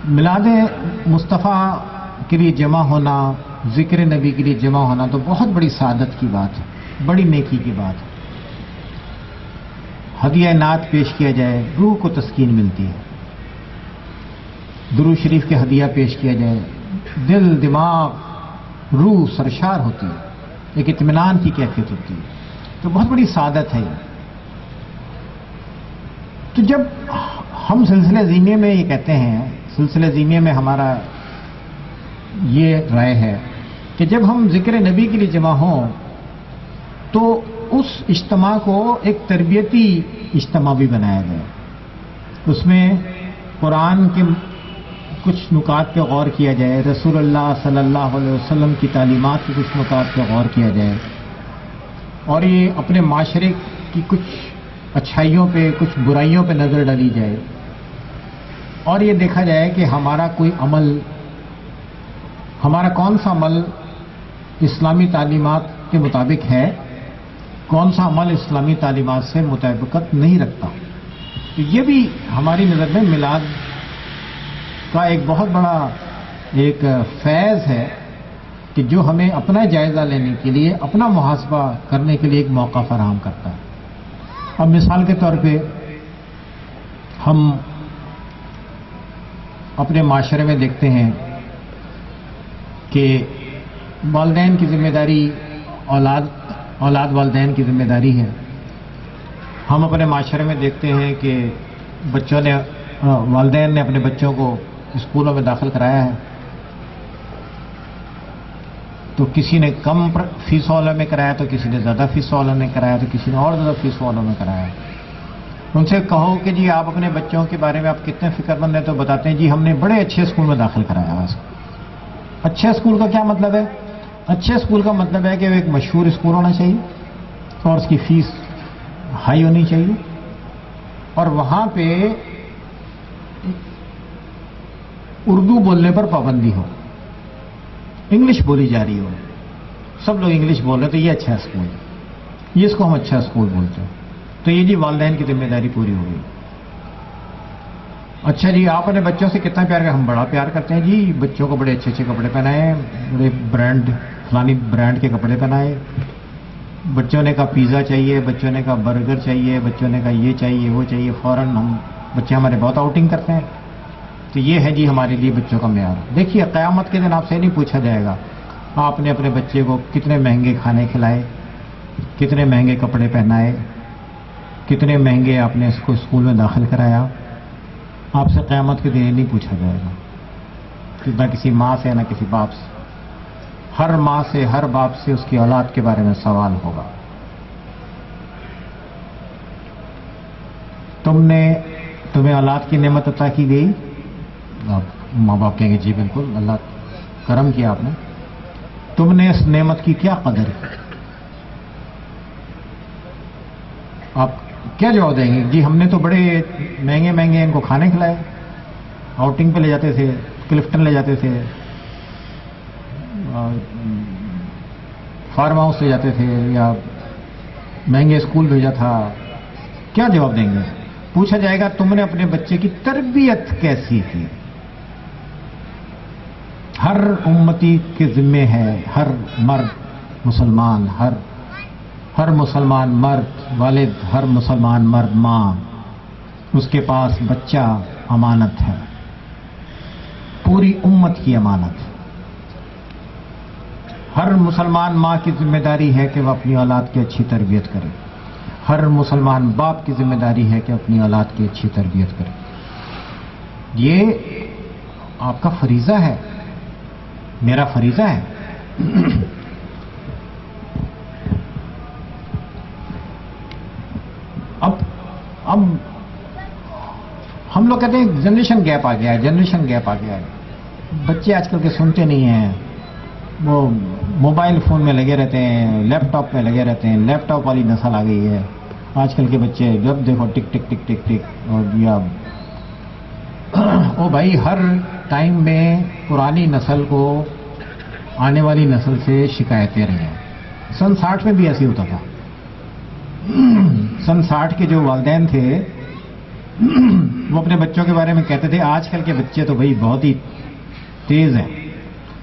میلاد مصطفیٰ کے لیے جمع ہونا، ذکر نبی کے لیے جمع ہونا تو بہت بڑی سعادت کی بات ہے، بڑی نیکی کی بات ہے۔ ہدیہ نعت پیش کیا جائے، روح کو تسکین ملتی ہے۔ درود شریف کے ہدیہ پیش کیا جائے، دل، دماغ، روح سرشار ہوتی ہے، ایک اطمینان کی کیفیت ہوتی ہے، تو بہت بڑی سعادت ہے یہ۔ تو جب ہم سلسلہ زیمیہ میں یہ کہتے ہیں، سلسلہ زیمیہ میں ہمارا یہ رائے ہے کہ جب ہم ذکر نبی کے لیے جمع ہوں تو اس اجتماع کو ایک تربیتی اجتماع بھی بنایا جائے، اس میں قرآن کے کچھ نکات پہ غور کیا جائے، رسول اللہ صلی اللہ علیہ وسلم کی تعلیمات کے کچھ نکات پہ غور کیا جائے، اور یہ اپنے معاشرے کی کچھ اچھائیوں پہ، کچھ برائیوں پہ نظر ڈالی جائے، اور یہ دیکھا جائے کہ ہمارا کوئی عمل، ہمارا کون سا عمل اسلامی تعلیمات کے مطابق ہے، کون سا عمل اسلامی تعلیمات سے مطابقت نہیں رکھتا۔ تو یہ بھی ہماری نظر میں میلاد کا ایک بہت بڑا ایک فیض ہے کہ جو ہمیں اپنا جائزہ لینے کے لیے، اپنا محاسبہ کرنے کے لیے ایک موقع فراہم کرتا ہے۔ اب مثال کے طور پہ ہم اپنے معاشرے میں دیکھتے ہیں کہ والدین کی ذمہ داری، اولاد والدین کی ذمہ داری ہے۔ ہم اپنے معاشرے میں دیکھتے ہیں کہ والدین نے اپنے بچوں کو اسکولوں میں داخل کرایا ہے، تو کسی نے کم فیس والوں میں کرایا، تو کسی نے زیادہ فیس والوں میں کرایا، تو کسی نے اور زیادہ فیس والوں میں کرایا۔ ان سے کہو کہ جی آپ اپنے بچوں کے بارے میں آپ کتنے فکر مند ہیں، تو بتاتے ہیں جی ہم نے بڑے اچھے اسکول میں داخل کرایا ہے۔ اچھے اسکول کا کیا مطلب ہے؟ اچھے اسکول کا مطلب ہے کہ وہ ایک مشہور اسکول ہونا چاہیے، اور اس کی فیس ہائی ہونی چاہیے، اور وہاں پہ اردو بولنے پر پابندی ہو، انگلش بولی جا رہی ہو، سب لوگ انگلش بول رہے، تو یہ اچھا اسکول ہے، یہ اس کو ہم اچھا اسکول بولتے ہیں۔ تو یہ جی والدین کی ذمہ داری پوری ہو گئی۔ اچھا جی آپ اپنے بچوں سے کتنا پیار کرتے ہیں؟ ہم بڑا پیار کرتے ہیں جی، بچوں کو بڑے اچھے اچھے کپڑے پہنائے، بڑے برانڈ، فلانی برانڈ کے کپڑے پہنائے، بچوں نے کہا پیزا چاہیے، بچوں نے کہا برگر چاہیے، بچوں نے کہا یہ چاہیے وہ چاہیے، فوراً بچے ہمارے بہت آؤٹنگ کرتے ہیں۔ تو یہ ہے جی ہمارے لیے بچوں کا معیار۔ دیکھیے قیامت کے دن آپ سے نہیں پوچھا جائے گا آپ نے اپنے بچے کو کتنے مہنگے کھانے کھلائے، کتنے مہنگے کپڑے پہنائے، کتنے مہنگے آپ نے اس کو اسکول میں داخل کرایا۔ آپ سے قیامت کے دن یہ نہیں پوچھا جائے گا، نہ کسی ماں سے نہ کسی باپ سے۔ ہر ماں سے، ہر باپ سے اس کی اولاد کے بارے میں سوال ہوگا۔ تمہیں اولاد کی نعمت عطا کی گئی، ماں باپ کہیں گے جی بالکل، اللہ کرم کیا آپ نے، تم نے اس نعمت کی کیا قدر کی؟ آپ کیا جواب دیں گے؟ جی ہم نے تو بڑے مہنگے مہنگے ان کو کھانے کھلائے، آؤٹنگ پہ لے جاتے تھے، کلفٹن لے جاتے تھے، فارم ہاؤس لے جاتے تھے، یا مہنگے اسکول بھیجا تھا۔ کیا جواب دیں گے؟ پوچھا جائے گا تم نے اپنے بچے کی تربیت کیسی کی؟ ہر امتی کے ذمے ہے، ہر مرد مسلمان، ہر مسلمان مرد والد، ہر مسلمان مرد ماں، اس کے پاس بچہ امانت ہے، پوری امت کی امانت ہے۔ ہر مسلمان ماں کی ذمہ داری ہے کہ وہ اپنی اولاد کی اچھی تربیت کرے، ہر مسلمان باپ کی ذمہ داری ہے کہ اپنی اولاد کی اچھی تربیت کرے۔ یہ آپ کا فریضہ ہے، میرا فریضہ ہے۔ اب ہم لوگ کہتے ہیں جنریشن گیپ آ گیا ہے، جنریشن گیپ آ گیا ہے۔ بچے آج کل کے سنتے نہیں ہیں، وہ موبائل فون میں لگے رہتے ہیں، لیپ ٹاپ میں لگے رہتے ہیں، لیپ ٹاپ والی نسل آ گئی ہے آج کل کے بچے۔ جب دیکھو ٹک ٹک ٹک ٹک ٹک، اور یا او بھائی ہر ٹائم میں پرانی نسل کو آنے والی نسل سے شکایتیں رہی ہیں۔ سن 60 میں بھی ایسے ہوتا تھا۔ سن 60 کے جو والدین تھے وہ اپنے بچوں کے بارے میں کہتے تھے آج کل کے بچے تو بھائی بہت ہی تیز ہیں،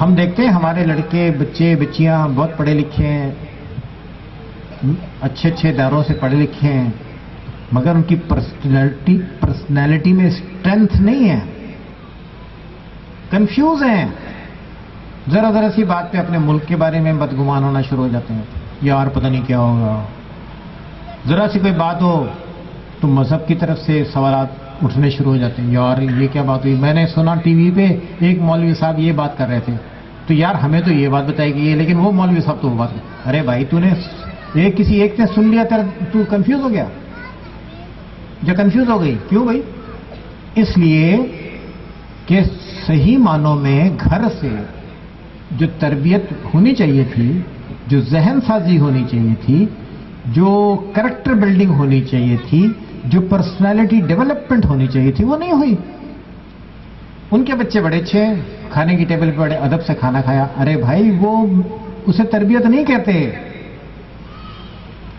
ہم دیکھتے ہیں ہمارے لڑکے بچے بچیاں بہت پڑھے لکھے ہیں، اچھے اچھے اداروں سے پڑھے لکھے ہیں، مگر ان کی پرسنالٹی میں اسٹرینتھ نہیں ہے، کنفیوز ہیں، ذرا ذرا سی بات پہ اپنے ملک کے بارے میں بدگمان ہونا شروع ہو جاتے ہیں، یار پتہ نہیں کیا ہوگا، ذرا سی کوئی بات ہو تو مذہب کی طرف سے سوالات اٹھنے شروع ہو جاتے ہیں، یار یہ کیا بات ہوئی، میں نے سنا ٹی وی پہ ایک مولوی صاحب یہ بات کر رہے تھے، تو یار ہمیں تو یہ بات بتائی گئی ہے لیکن وہ مولوی صاحب تو وہ بات، ارے بھائی تو نے کسی ایک نے سن لیا تو کنفیوز ہو گیا یا کنفیوز ہو گئی، کیوں گئی؟ اس لیے کہ صحیح معنوں میں گھر سے جو تربیت ہونی چاہیے تھی، جو ذہن سازی ہونی چاہیے تھی، جو کریکٹر بلڈنگ ہونی چاہیے تھی، جو پرسنالٹی ڈیولپمنٹ ہونی چاہیے تھی، وہ نہیں ہوئی۔ ان کے بچے بڑے اچھے ہیں، کھانے کی ٹیبل پہ بڑے ادب سے کھانا کھایا، ارے بھائی وہ اسے تربیت نہیں کہتے،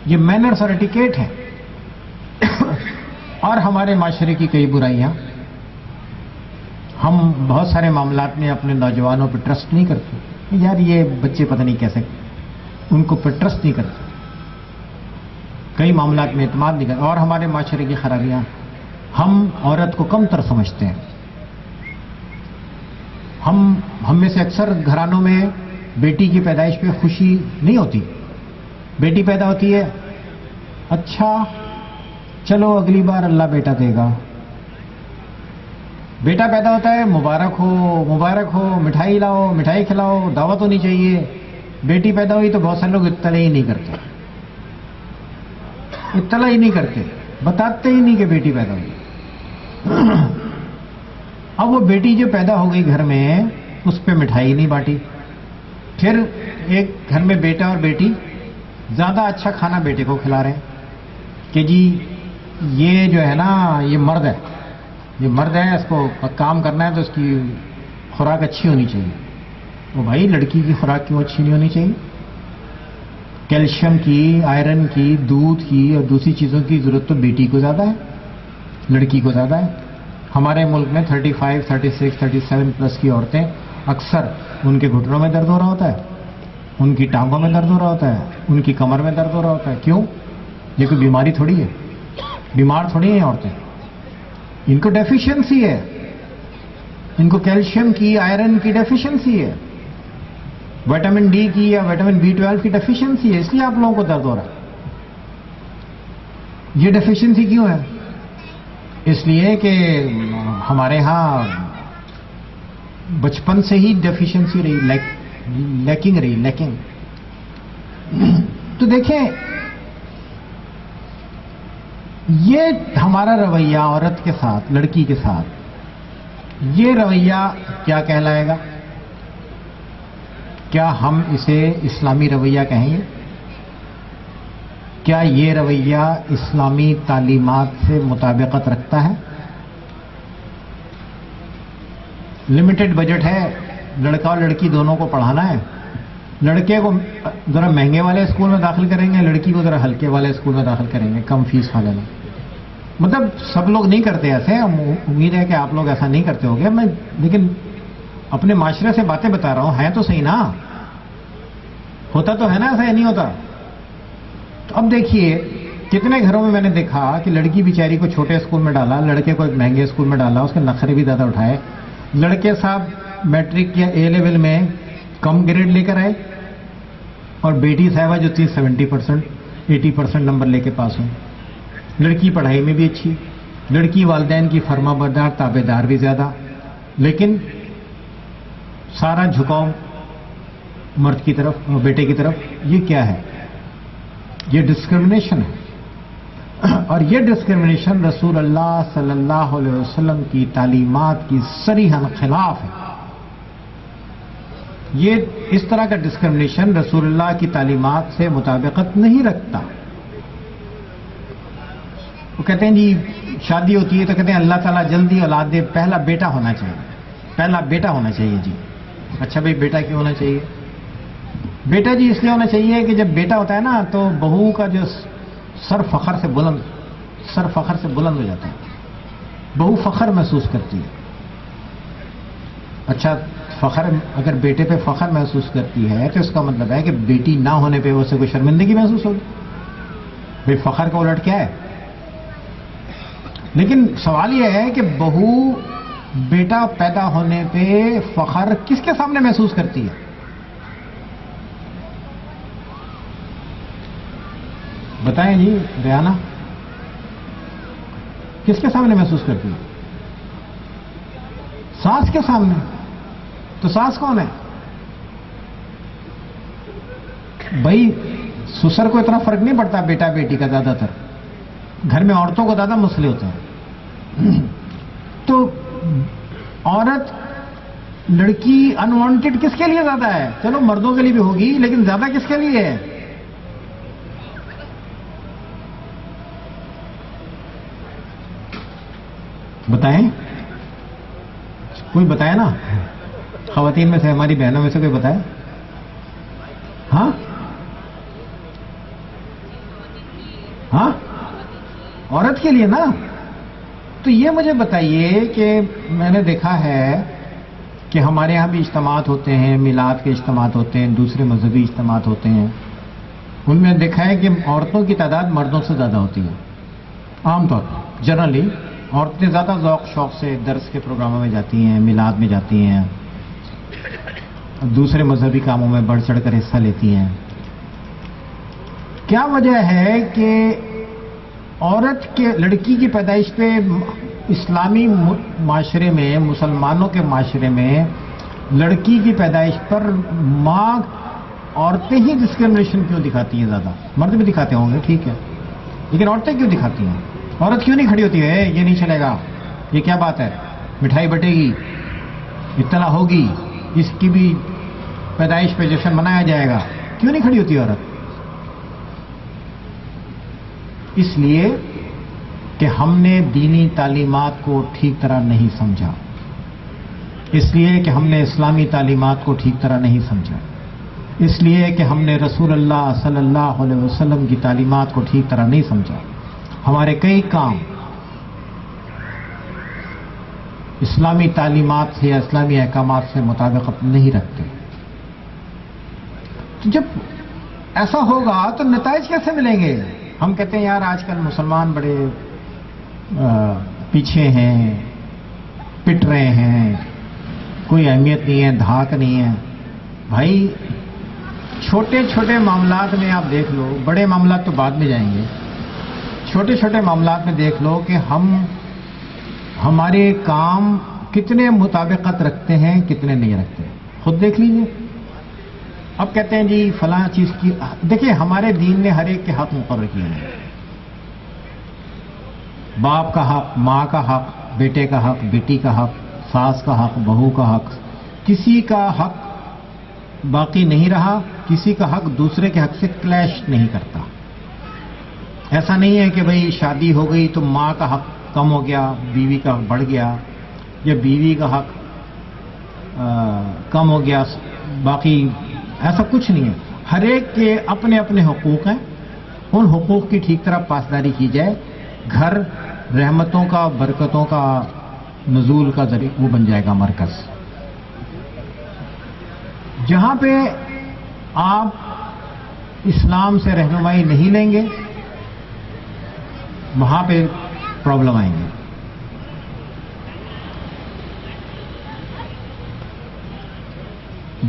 یہ مینرز اور ایٹیکیٹ ہے۔ اور ہمارے معاشرے کی کئی برائیاں، ہم بہت سارے معاملات میں اپنے نوجوانوں پہ ٹرسٹ نہیں کرتے، یار یہ بچے پتہ نہیں کیسے، ان کو پہ ٹرسٹ نہیں کرتے، کئی معاملات میں اعتماد نہیں کرتے۔ اور ہمارے معاشرے کی خرابیاں، ہم عورت کو کم تر سمجھتے ہیں، ہم میں سے اکثر گھرانوں میں بیٹی کی پیدائش پہ خوشی نہیں ہوتی، بیٹی پیدا ہوتی ہے، اچھا چلو اگلی بار اللہ بیٹا دے گا، بیٹا پیدا ہوتا ہے، مبارک ہو مبارک ہو، مٹھائی لاؤ مٹھائی کھلاؤ، دعوت ہونی چاہیے، بیٹی پیدا ہوئی تو بہت سارے لوگ اطلاع ہی نہیں کرتے، اطلاع ہی نہیں کرتے، بتاتے ہی نہیں کہ بیٹی پیدا ہوئی۔ اب وہ بیٹی جو پیدا ہو گئی گھر میں، اس پہ مٹھائی نہیں بانٹی، پھر ایک گھر میں بیٹا اور بیٹی زیادہ اچھا کھانا بیٹے کو کھلا رہے ہیں کہ جی یہ جو ہے نا یہ مرد ہے، یہ مرد ہے، اس کو کام کرنا ہے تو اس کی خوراک اچھی ہونی چاہیے۔ وہ بھائی لڑکی کی خوراک کیوں اچھی نہیں ہونی چاہیے؟ کیلشیم کی، آئرن کی، دودھ کی اور دوسری چیزوں کی ضرورت تو بیٹی کو زیادہ ہے، لڑکی کو زیادہ ہے۔ ہمارے ملک میں 35, 36, 37 پلس کی عورتیں اکثر ان کے گھٹنوں میں درد ہو رہا ہوتا ہے، ان کی ٹانگوں میں درد ہو رہا ہوتا ہے، ان کی کمر میں درد ہو رہا ہوتا ہے، کیوں؟ یہ کوئی بیماری تھوڑی ہے، بیمار تھوڑی ہیں عورتیں، ان کو ڈیفیشنسی ہے، ان کو کیلشیم کی، آئرن کی ڈیفیشنسی ہے، وٹامن ڈی کی یا وٹامن B12 کی ڈیفیشنسی ہے، اس لیے آپ لوگوں کو درد ہو رہا ہے۔ یہ ڈیفیشنسی کیوں ہے؟ اس لیے کہ ہمارے ہاں بچپن سے ہی ڈیفیشنسی رہی، لیکنگ۔ تو دیکھیں یہ ہمارا رویہ عورت کے ساتھ، لڑکی کے ساتھ، یہ رویہ کیا کہلائے گا؟ کیا ہم اسے اسلامی رویہ کہیں گے؟ کیا یہ رویہ اسلامی تعلیمات سے مطابقت رکھتا ہے؟ لمیٹڈ بجٹ ہے، لڑکا اور لڑکی دونوں کو پڑھانا ہے، لڑکے کو ذرا مہنگے والے اسکول میں داخل کریں گے، لڑکی کو ذرا ہلکے والے اسکول میں داخل کریں گے، کم فیس والے میں۔ مطلب سب لوگ نہیں کرتے ایسے، امید ہے کہ آپ لوگ ایسا نہیں کرتے ہو گے، میں لیکن اپنے معاشرے سے باتیں بتا رہا ہوں، ہیں تو صحیح نا، ہوتا تو ہے نا ایسا، یا نہیں ہوتا؟ تو اب دیکھیے کتنے گھروں میں میں نے دیکھا کہ لڑکی بیچاری کو چھوٹے اسکول میں ڈالا، لڑکے کو ایک مہنگے اسکول میں ڈالا، اس کے نخرے بھی زیادہ اٹھائے، لڑکے صاحب میٹرک یا اے لیول میں کم گریڈ لے کر آئے اور بیٹی صاحبہ جو تھی 70%, 80% نمبر لے کے پاس ہوئی۔ لڑکی پڑھائی میں بھی اچھی، لڑکی والدین کی فرما بردار تابع دار بھی زیادہ، لیکن سارا جھکاؤ مرد کی طرف، بیٹے کی طرف۔ یہ کیا ہے؟ یہ ڈسکرمنیشن ہے، اور یہ ڈسکرمنیشن رسول اللہ صلی اللہ علیہ وسلم کی تعلیمات کی صریحاً خلاف ہے۔ یہ اس طرح کا ڈسکرمنیشن رسول اللہ کی تعلیمات سے مطابقت نہیں رکھتا۔ وہ کہتے ہیں جی شادی ہوتی ہے تو کہتے ہیں اللہ تعالیٰ جلدی اولاد دے، پہلا بیٹا ہونا چاہیے، پہلا بیٹا ہونا چاہیے جی۔ اچھا بھائی بیٹا کیوں ہونا چاہیے؟ بیٹا جی اس لیے ہونا چاہیے کہ جب بیٹا ہوتا ہے نا تو بہو کا جو سر فخر سے بلند ہو جاتا ہے، بہو فخر محسوس کرتی ہے۔ اچھا فخر اگر بیٹے پہ فخر محسوس کرتی ہے تو اس کا مطلب ہے کہ بیٹی نہ ہونے پہ اسے کوئی شرمندگی محسوس ہوگی. بھائی فخر کا الٹ کیا ہے؟ لیکن سوال یہ ہے کہ بہو بیٹا پیدا ہونے پہ فخر کس کے سامنے محسوس کرتی ہے؟ بتائیں جی ریانہ، کس کے سامنے محسوس کرتی ہے؟ ساس کے سامنے. تو ساس کون ہے؟ بھائی سسر کو اتنا فرق نہیں پڑتا بیٹا بیٹی کا، زیادہ تر گھر میں عورتوں کو زیادہ مسئلے ہوتے ہیں. تو عورت لڑکی انوانٹیڈ کس کے لیے زیادہ ہے؟ چلو مردوں کے لیے بھی ہوگی لیکن زیادہ کس کے لیے ہے؟ بتائیں، کوئی بتائے نا، خواتین میں سے ہماری بہنوں میں سے کوئی بتائے. ہاں ہاں عورت کے لیے نا. تو یہ مجھے بتائیے کہ میں نے دیکھا ہے کہ ہمارے یہاں بھی اجتماعات ہوتے ہیں، میلاد کے اجتماعات ہوتے ہیں، دوسرے مذہبی اجتماعات ہوتے ہیں، ان میں دیکھا ہے کہ عورتوں کی تعداد مردوں سے زیادہ ہوتی ہے. عام طور پر جنرلی عورتیں زیادہ ذوق شوق سے درس کے پروگراموں میں جاتی ہیں، میلاد میں جاتی ہیں، دوسرے مذہبی کاموں میں بڑھ چڑھ کر حصہ لیتی ہیں. کیا وجہ ہے کہ عورت کے لڑکی کی پیدائش پہ اسلامی معاشرے میں، مسلمانوں کے معاشرے میں لڑکی کی پیدائش پر ماں عورتیں ہی ڈسکرمنیشن کیوں دکھاتی ہیں؟ زیادہ مرد بھی دکھاتے ہوں گے ٹھیک ہے، لیکن عورتیں کیوں دکھاتی ہیں؟ عورت کیوں نہیں کھڑی ہوتی ہے یہ نہیں چلے گا، یہ کیا بات ہے، مٹھائی بٹے گی، اطلاع ہوگی، اس کی بھی پیدائش پہ جشن منایا جائے گا، کیوں نہیں کھڑی ہوتی عورت؟ اس لیے کہ ہم نے دینی تعلیمات کو ٹھیک طرح نہیں سمجھا، اس لیے کہ ہم نے اسلامی تعلیمات کو ٹھیک طرح نہیں سمجھا، اس لیے کہ ہم نے رسول اللہ صلی اللہ علیہ وسلم کی تعلیمات کو ٹھیک طرح نہیں سمجھا. ہمارے کئی کام اسلامی تعلیمات سے یا اسلامی احکامات سے مطابقت نہیں رکھتے. تو جب ایسا ہوگا تو نتائج کیسے ملیں گے؟ ہم کہتے ہیں یار آج کل مسلمان بڑے پیچھے ہیں، پٹ رہے ہیں، کوئی اہمیت نہیں ہے، دھاک نہیں ہے. بھائی چھوٹے چھوٹے معاملات میں آپ دیکھ لو، بڑے معاملات تو بعد میں جائیں گے، چھوٹے چھوٹے معاملات میں دیکھ لو کہ ہمارے کام کتنے مطابقت رکھتے ہیں کتنے نہیں رکھتے، خود دیکھ لیجیے. اب کہتے ہیں جی فلاں چیز کی، دیکھیں ہمارے دین نے ہر ایک کے حق مقرر کیے ہیں. باپ کا حق، ماں کا حق، بیٹے کا حق، بیٹی کا حق، ساس کا حق، بہو کا حق. کسی کا حق باقی نہیں رہا، کسی کا حق دوسرے کے حق سے کلیش نہیں کرتا. ایسا نہیں ہے کہ بھئی شادی ہو گئی تو ماں کا حق کم ہو گیا، بیوی کا بڑھ گیا، یا بیوی کا حق کم ہو گیا باقی، ایسا کچھ نہیں ہے. ہر ایک کے اپنے اپنے حقوق ہیں، ان حقوق کی ٹھیک طرح پاسداری کی جائے، گھر رحمتوں کا، برکتوں کا نزول کا ذریعہ وہ بن جائے گا مرکز. جہاں پہ آپ اسلام سے رہنمائی نہیں لیں گے وہاں پہ پرابلم آئیں گے.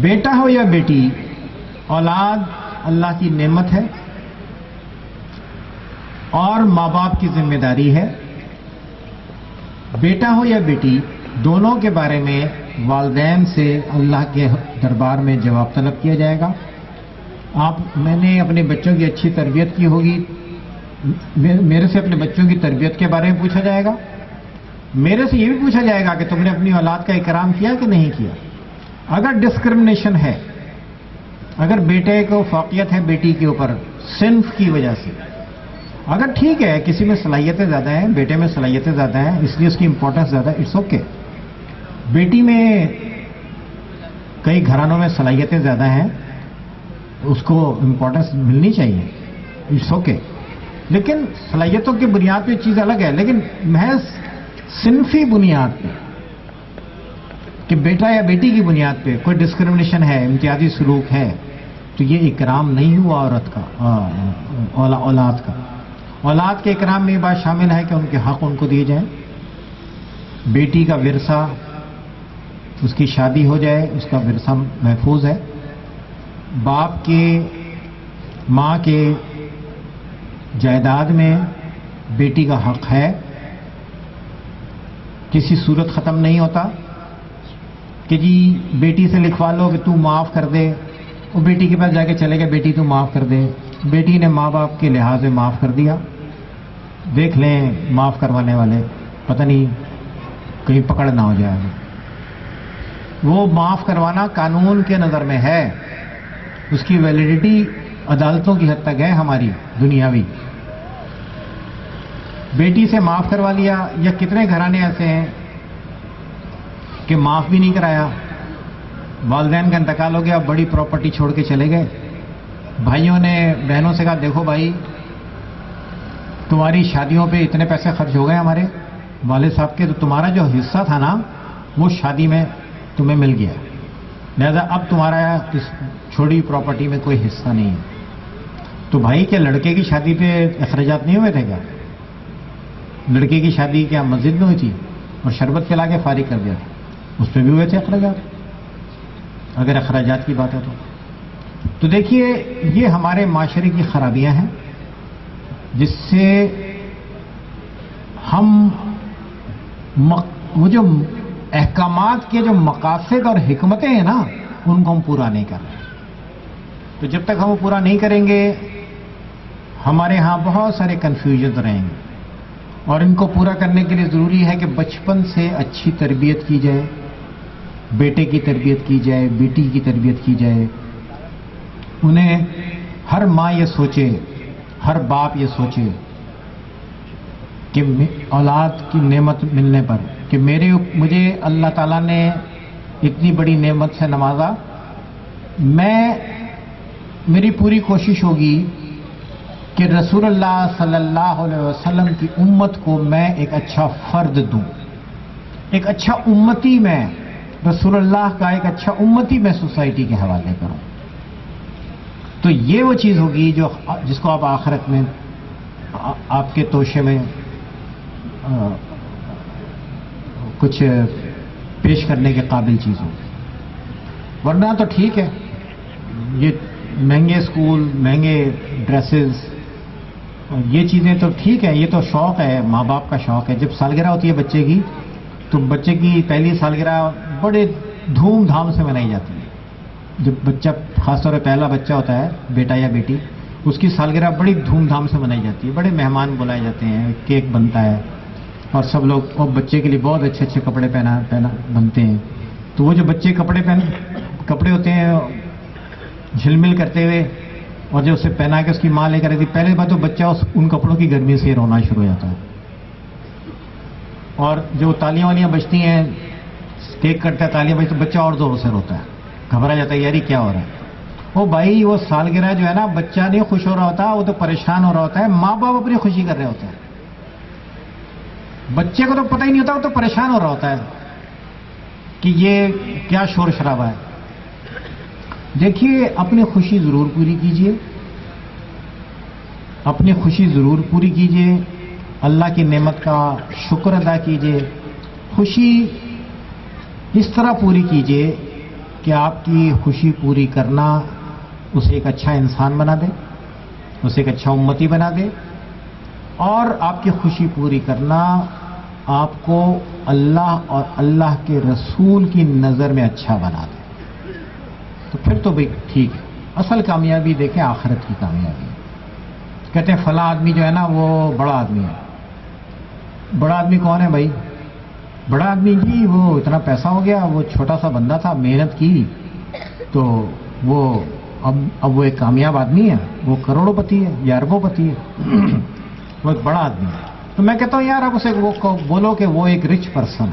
بیٹا ہو یا بیٹی، اولاد اللہ کی نعمت ہے اور ماں باپ کی ذمہ داری ہے. بیٹا ہو یا بیٹی دونوں کے بارے میں والدین سے اللہ کے دربار میں جواب طلب کیا جائے گا. میں نے اپنے بچوں کی اچھی تربیت کی ہوگی، میرے سے اپنے بچوں کی تربیت کے بارے میں پوچھا جائے گا. میرے سے یہ بھی پوچھا جائے گا کہ تم نے اپنی اولاد کا اکرام کیا کہ نہیں کیا. اگر ڈسکرمنیشن ہے، اگر بیٹے کو فوقیت ہے بیٹی کے اوپر صنف کی وجہ سے، اگر ٹھیک ہے کسی میں صلاحیتیں زیادہ ہیں، بیٹے میں صلاحیتیں زیادہ ہیں اس لیے اس کی امپورٹنس زیادہ ہے، اٹس اوکے. بیٹی میں کئی گھرانوں میں صلاحیتیں زیادہ ہیں، اس کو امپورٹنس ملنی چاہیے، اٹس اوکے. لیکن صلاحیتوں کی بنیاد پہ چیز الگ ہے، لیکن محض صنفی بنیاد پہ کہ بیٹا یا بیٹی کی بنیاد پہ کوئی ڈسکرمنیشن ہے، امتیازی سلوک ہے، تو یہ اکرام نہیں ہوا عورت کا، اولاد کا۔ اولاد کے اکرام میں یہ بات شامل ہے کہ ان کے حق ان کو دیے جائیں، بیٹی کا ورثہ، اس کی شادی ہو جائے، اس کا ورثہ محفوظ ہے، باپ کے ماں کے جائیداد میں بیٹی کا حق ہے، کسی صورت ختم نہیں ہوتا کہ جی بیٹی سے لکھوا لو کہ تو معاف کر دے، وہ بیٹی کے پاس جا کے چلے گئے بیٹی تو معاف کر دے، بیٹی نے ماں باپ کے لحاظ سے معاف کر دیا، دیکھ لیں معاف کروانے والے پتہ نہیں کہیں پکڑ نہ ہو جائے۔ وہ معاف کروانا قانون کے نظر میں ہے، اس کی ویلیڈیٹی عدالتوں کی حد تک ہے ہماری دنیاوی۔ بیٹی سے معاف کروا لیا، یا کتنے گھرانے ایسے ہیں کہ معاف بھی نہیں کرایا، والدین کا انتقال ہو گیا، بڑی پراپرٹی چھوڑ کے چلے گئے، بھائیوں نے بہنوں سے کہا دیکھو بھائی تمہاری شادیوں پہ اتنے پیسے خرچ ہو گئے ہمارے والد صاحب کے، تو تمہارا جو حصہ تھا نا وہ شادی میں تمہیں مل گیا، لہذا اب تمہارا اس چھوڑی پراپرٹی میں کوئی حصہ نہیں ہے۔ تو بھائی کیا لڑکے کی شادی پہ اخراجات نہیں ہوئے تھے کیا؟ لڑکے کی شادی کیا مسجد میں ہوئی تھی اور شربت پلا کے فارغ کر دیا تھا، اس پہ بھی ہوئے تھے اخراجات، اگر اخراجات کی بات ہے تو دیکھیے یہ ہمارے معاشرے کی خرابیاں ہیں جس سے ہم وہ جو احکامات کے جو مقاصد اور حکمتیں ہیں نا ان کو ہم پورا نہیں کر رہے، تو جب تک ہم وہ پورا نہیں کریں گے ہمارے ہاں بہت سارے کنفیوژن رہیں گے، اور ان کو پورا کرنے کے لیے ضروری ہے کہ بچپن سے اچھی تربیت کی جائے، بیٹے کی تربیت کی جائے، بیٹی کی تربیت کی جائے، انہیں ہر ماں یہ سوچے، ہر باپ یہ سوچے کہ اولاد کی نعمت ملنے پر کہ مجھے اللہ تعالیٰ نے اتنی بڑی نعمت سے نوازا، میری پوری کوشش ہوگی کہ رسول اللہ صلی اللہ علیہ وسلم کی امت کو میں ایک اچھا فرد دوں، ایک اچھا امتی میں، رسول اللہ کا ایک اچھا امتی میں سوسائٹی کے حوالے کروں۔ تو یہ وہ چیز ہوگی جس کو آپ آخرت میں آپ کے توشے میں کچھ پیش کرنے کے قابل چیز ہوگی، ورنہ تو ٹھیک ہے یہ مہنگے اسکول، مہنگے ڈریسز، یہ چیزیں تو ٹھیک ہے، یہ تو شوق ہے، ماں باپ کا شوق ہے۔ جب سالگرہ ہوتی ہے بچے کی تو بچے کی پہلی سالگرہ بڑے دھوم دھام سے منائی جاتی ہے، جب بچہ خاص طور پہ پہلا بچہ ہوتا ہے بیٹا یا بیٹی، اس کی سالگرہ بڑی دھوم دھام سے منائی جاتی ہے، بڑے مہمان بلائے جاتے ہیں، کیک بنتا ہے اور سب لوگ، اور بچے کے لیے بہت اچھے اچھے کپڑے پہنا بنتے ہیں، تو وہ جو بچے کپڑے ہوتے ہیں جھلمل کرتے ہوئے، اور جو اسے پہنا کے اس کی ماں لے کر آتی، پہلے بات تو بچہ ان کپڑوں کی گرمی سے رونا شروع ہو جاتا ہے، اور جو تالیاں والیاں بجتی ہیں، کیک کٹتا ہے، تالیاں بجتی، تو بچہ اور زور سے روتا ہے، گھبرا جاتا ہے، یاری کیا ہو رہا ہے؟ وہ بھائی وہ سالگرہ جو ہے نا، بچہ نہیں خوش ہو رہا ہوتا، وہ تو پریشان ہو رہا ہوتا ہے، ماں باپ اپنی خوشی کر رہے ہوتے ہیں، بچے کو تو پتہ ہی نہیں ہوتا، وہ تو پریشان ہو رہا ہوتا ہے کہ یہ کیا شور شرابہ ہے۔ دیکھیے اپنی خوشی ضرور پوری کیجیے، اپنی خوشی ضرور پوری کیجیے، اللہ کی نعمت کا شکر ادا کیجیے، خوشی اس طرح پوری کیجیے کہ آپ کی خوشی پوری کرنا اسے ایک اچھا انسان بنا دے، اسے ایک اچھا امتی بنا دے، اور آپ کی خوشی پوری کرنا آپ کو اللہ اور اللہ کے رسول کی نظر میں اچھا بنا دے، تو پھر تو بھائی ٹھیک ہے۔ اصل کامیابی دیکھیں آخرت کی کامیابی، کہتے ہیں فلاں آدمی جو ہے نا وہ بڑا آدمی ہے۔ بڑا آدمی کون ہے بھائی؟ بڑا آدمی جی وہ اتنا پیسہ ہو گیا، وہ چھوٹا سا بندہ تھا، محنت کی تو وہ اب وہ ایک کامیاب آدمی ہے، وہ کروڑوں پتی ہے یا اربوں پتی ہے، وہ ایک بڑا آدمی ہے۔ تو میں کہتا ہوں یار آپ اسے وہ بولو کہ وہ ایک رچ پرسن،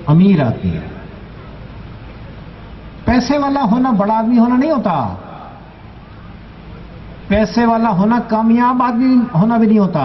امیر آدمی ہے۔ پیسے والا ہونا بڑا آدمی ہونا نہیں ہوتا، پیسے والا ہونا کامیاب آدمی ہونا بھی نہیں ہوتا۔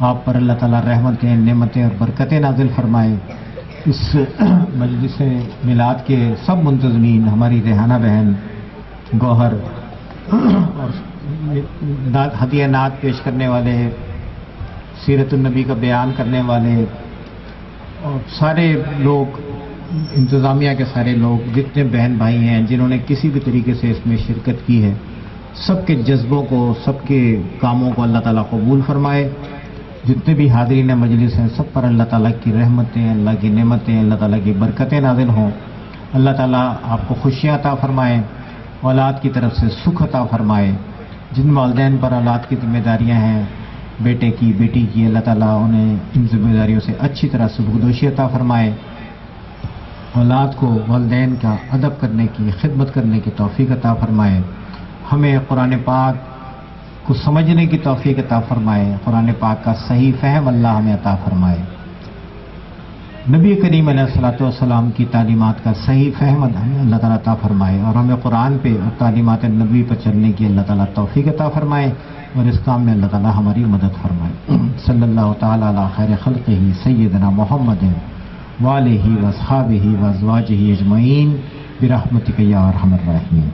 آپ پر اللہ تعالیٰ رحمتیں، نعمتیں اور برکتیں نازل فرمائے۔ اس مجلس میلاد کے سب منتظمین، ہماری ریحانہ بہن گوہر اور ہدیہ نعت پیش کرنے والے، سیرت النبی کا بیان کرنے والے اور سارے لوگ، انتظامیہ کے سارے لوگ، جتنے بہن بھائی ہیں جنہوں نے کسی بھی طریقے سے اس میں شرکت کی ہے، سب کے جذبوں کو، سب کے کاموں کو اللہ تعالیٰ قبول فرمائے۔ جتنے بھی حاضرین مجلس ہیں سب پر اللہ تعالیٰ کی رحمتیں، اللہ کی نعمتیں، اللہ تعالیٰ کی برکتیں نازل ہوں۔ اللہ تعالیٰ آپ کو خوشیاں عطا فرمائے، اولاد کی طرف سے سکھ عطا فرمائے۔ جن والدین پر اولاد کی ذمہ داریاں ہیں، بیٹے کی، بیٹی کی، اللہ تعالیٰ انہیں ان ذمہ داریوں سے اچھی طرح سبکدوشی عطا فرمائے۔ اولاد کو والدین کا ادب کرنے کی، خدمت کرنے کی توفیق عطا فرمائے۔ ہمیں قرآن پاک کو سمجھنے کی توفیق عطا فرمائے، قرآن پاک کا صحیح فہم اللہ ہمیں عطا فرمائے، نبی کریم علیہ الصلوۃ والسلام کی تعلیمات کا صحیح فہم ہمیں اللہ تعالیٰ عطا فرمائے، اور ہمیں قرآن پہ اور تعلیمات نبی پر چلنے کی اللہ تعالیٰ توفیق عطا فرمائے، اور اس کام میں اللہ تعالیٰ ہماری مدد فرمائے۔ صلی اللہ تعالیٰ علی خیر خلقہ سیدنا محمد وآلہ واصحابہ وازواجہ اجمعین برحمتک یا ارحم الراحمین۔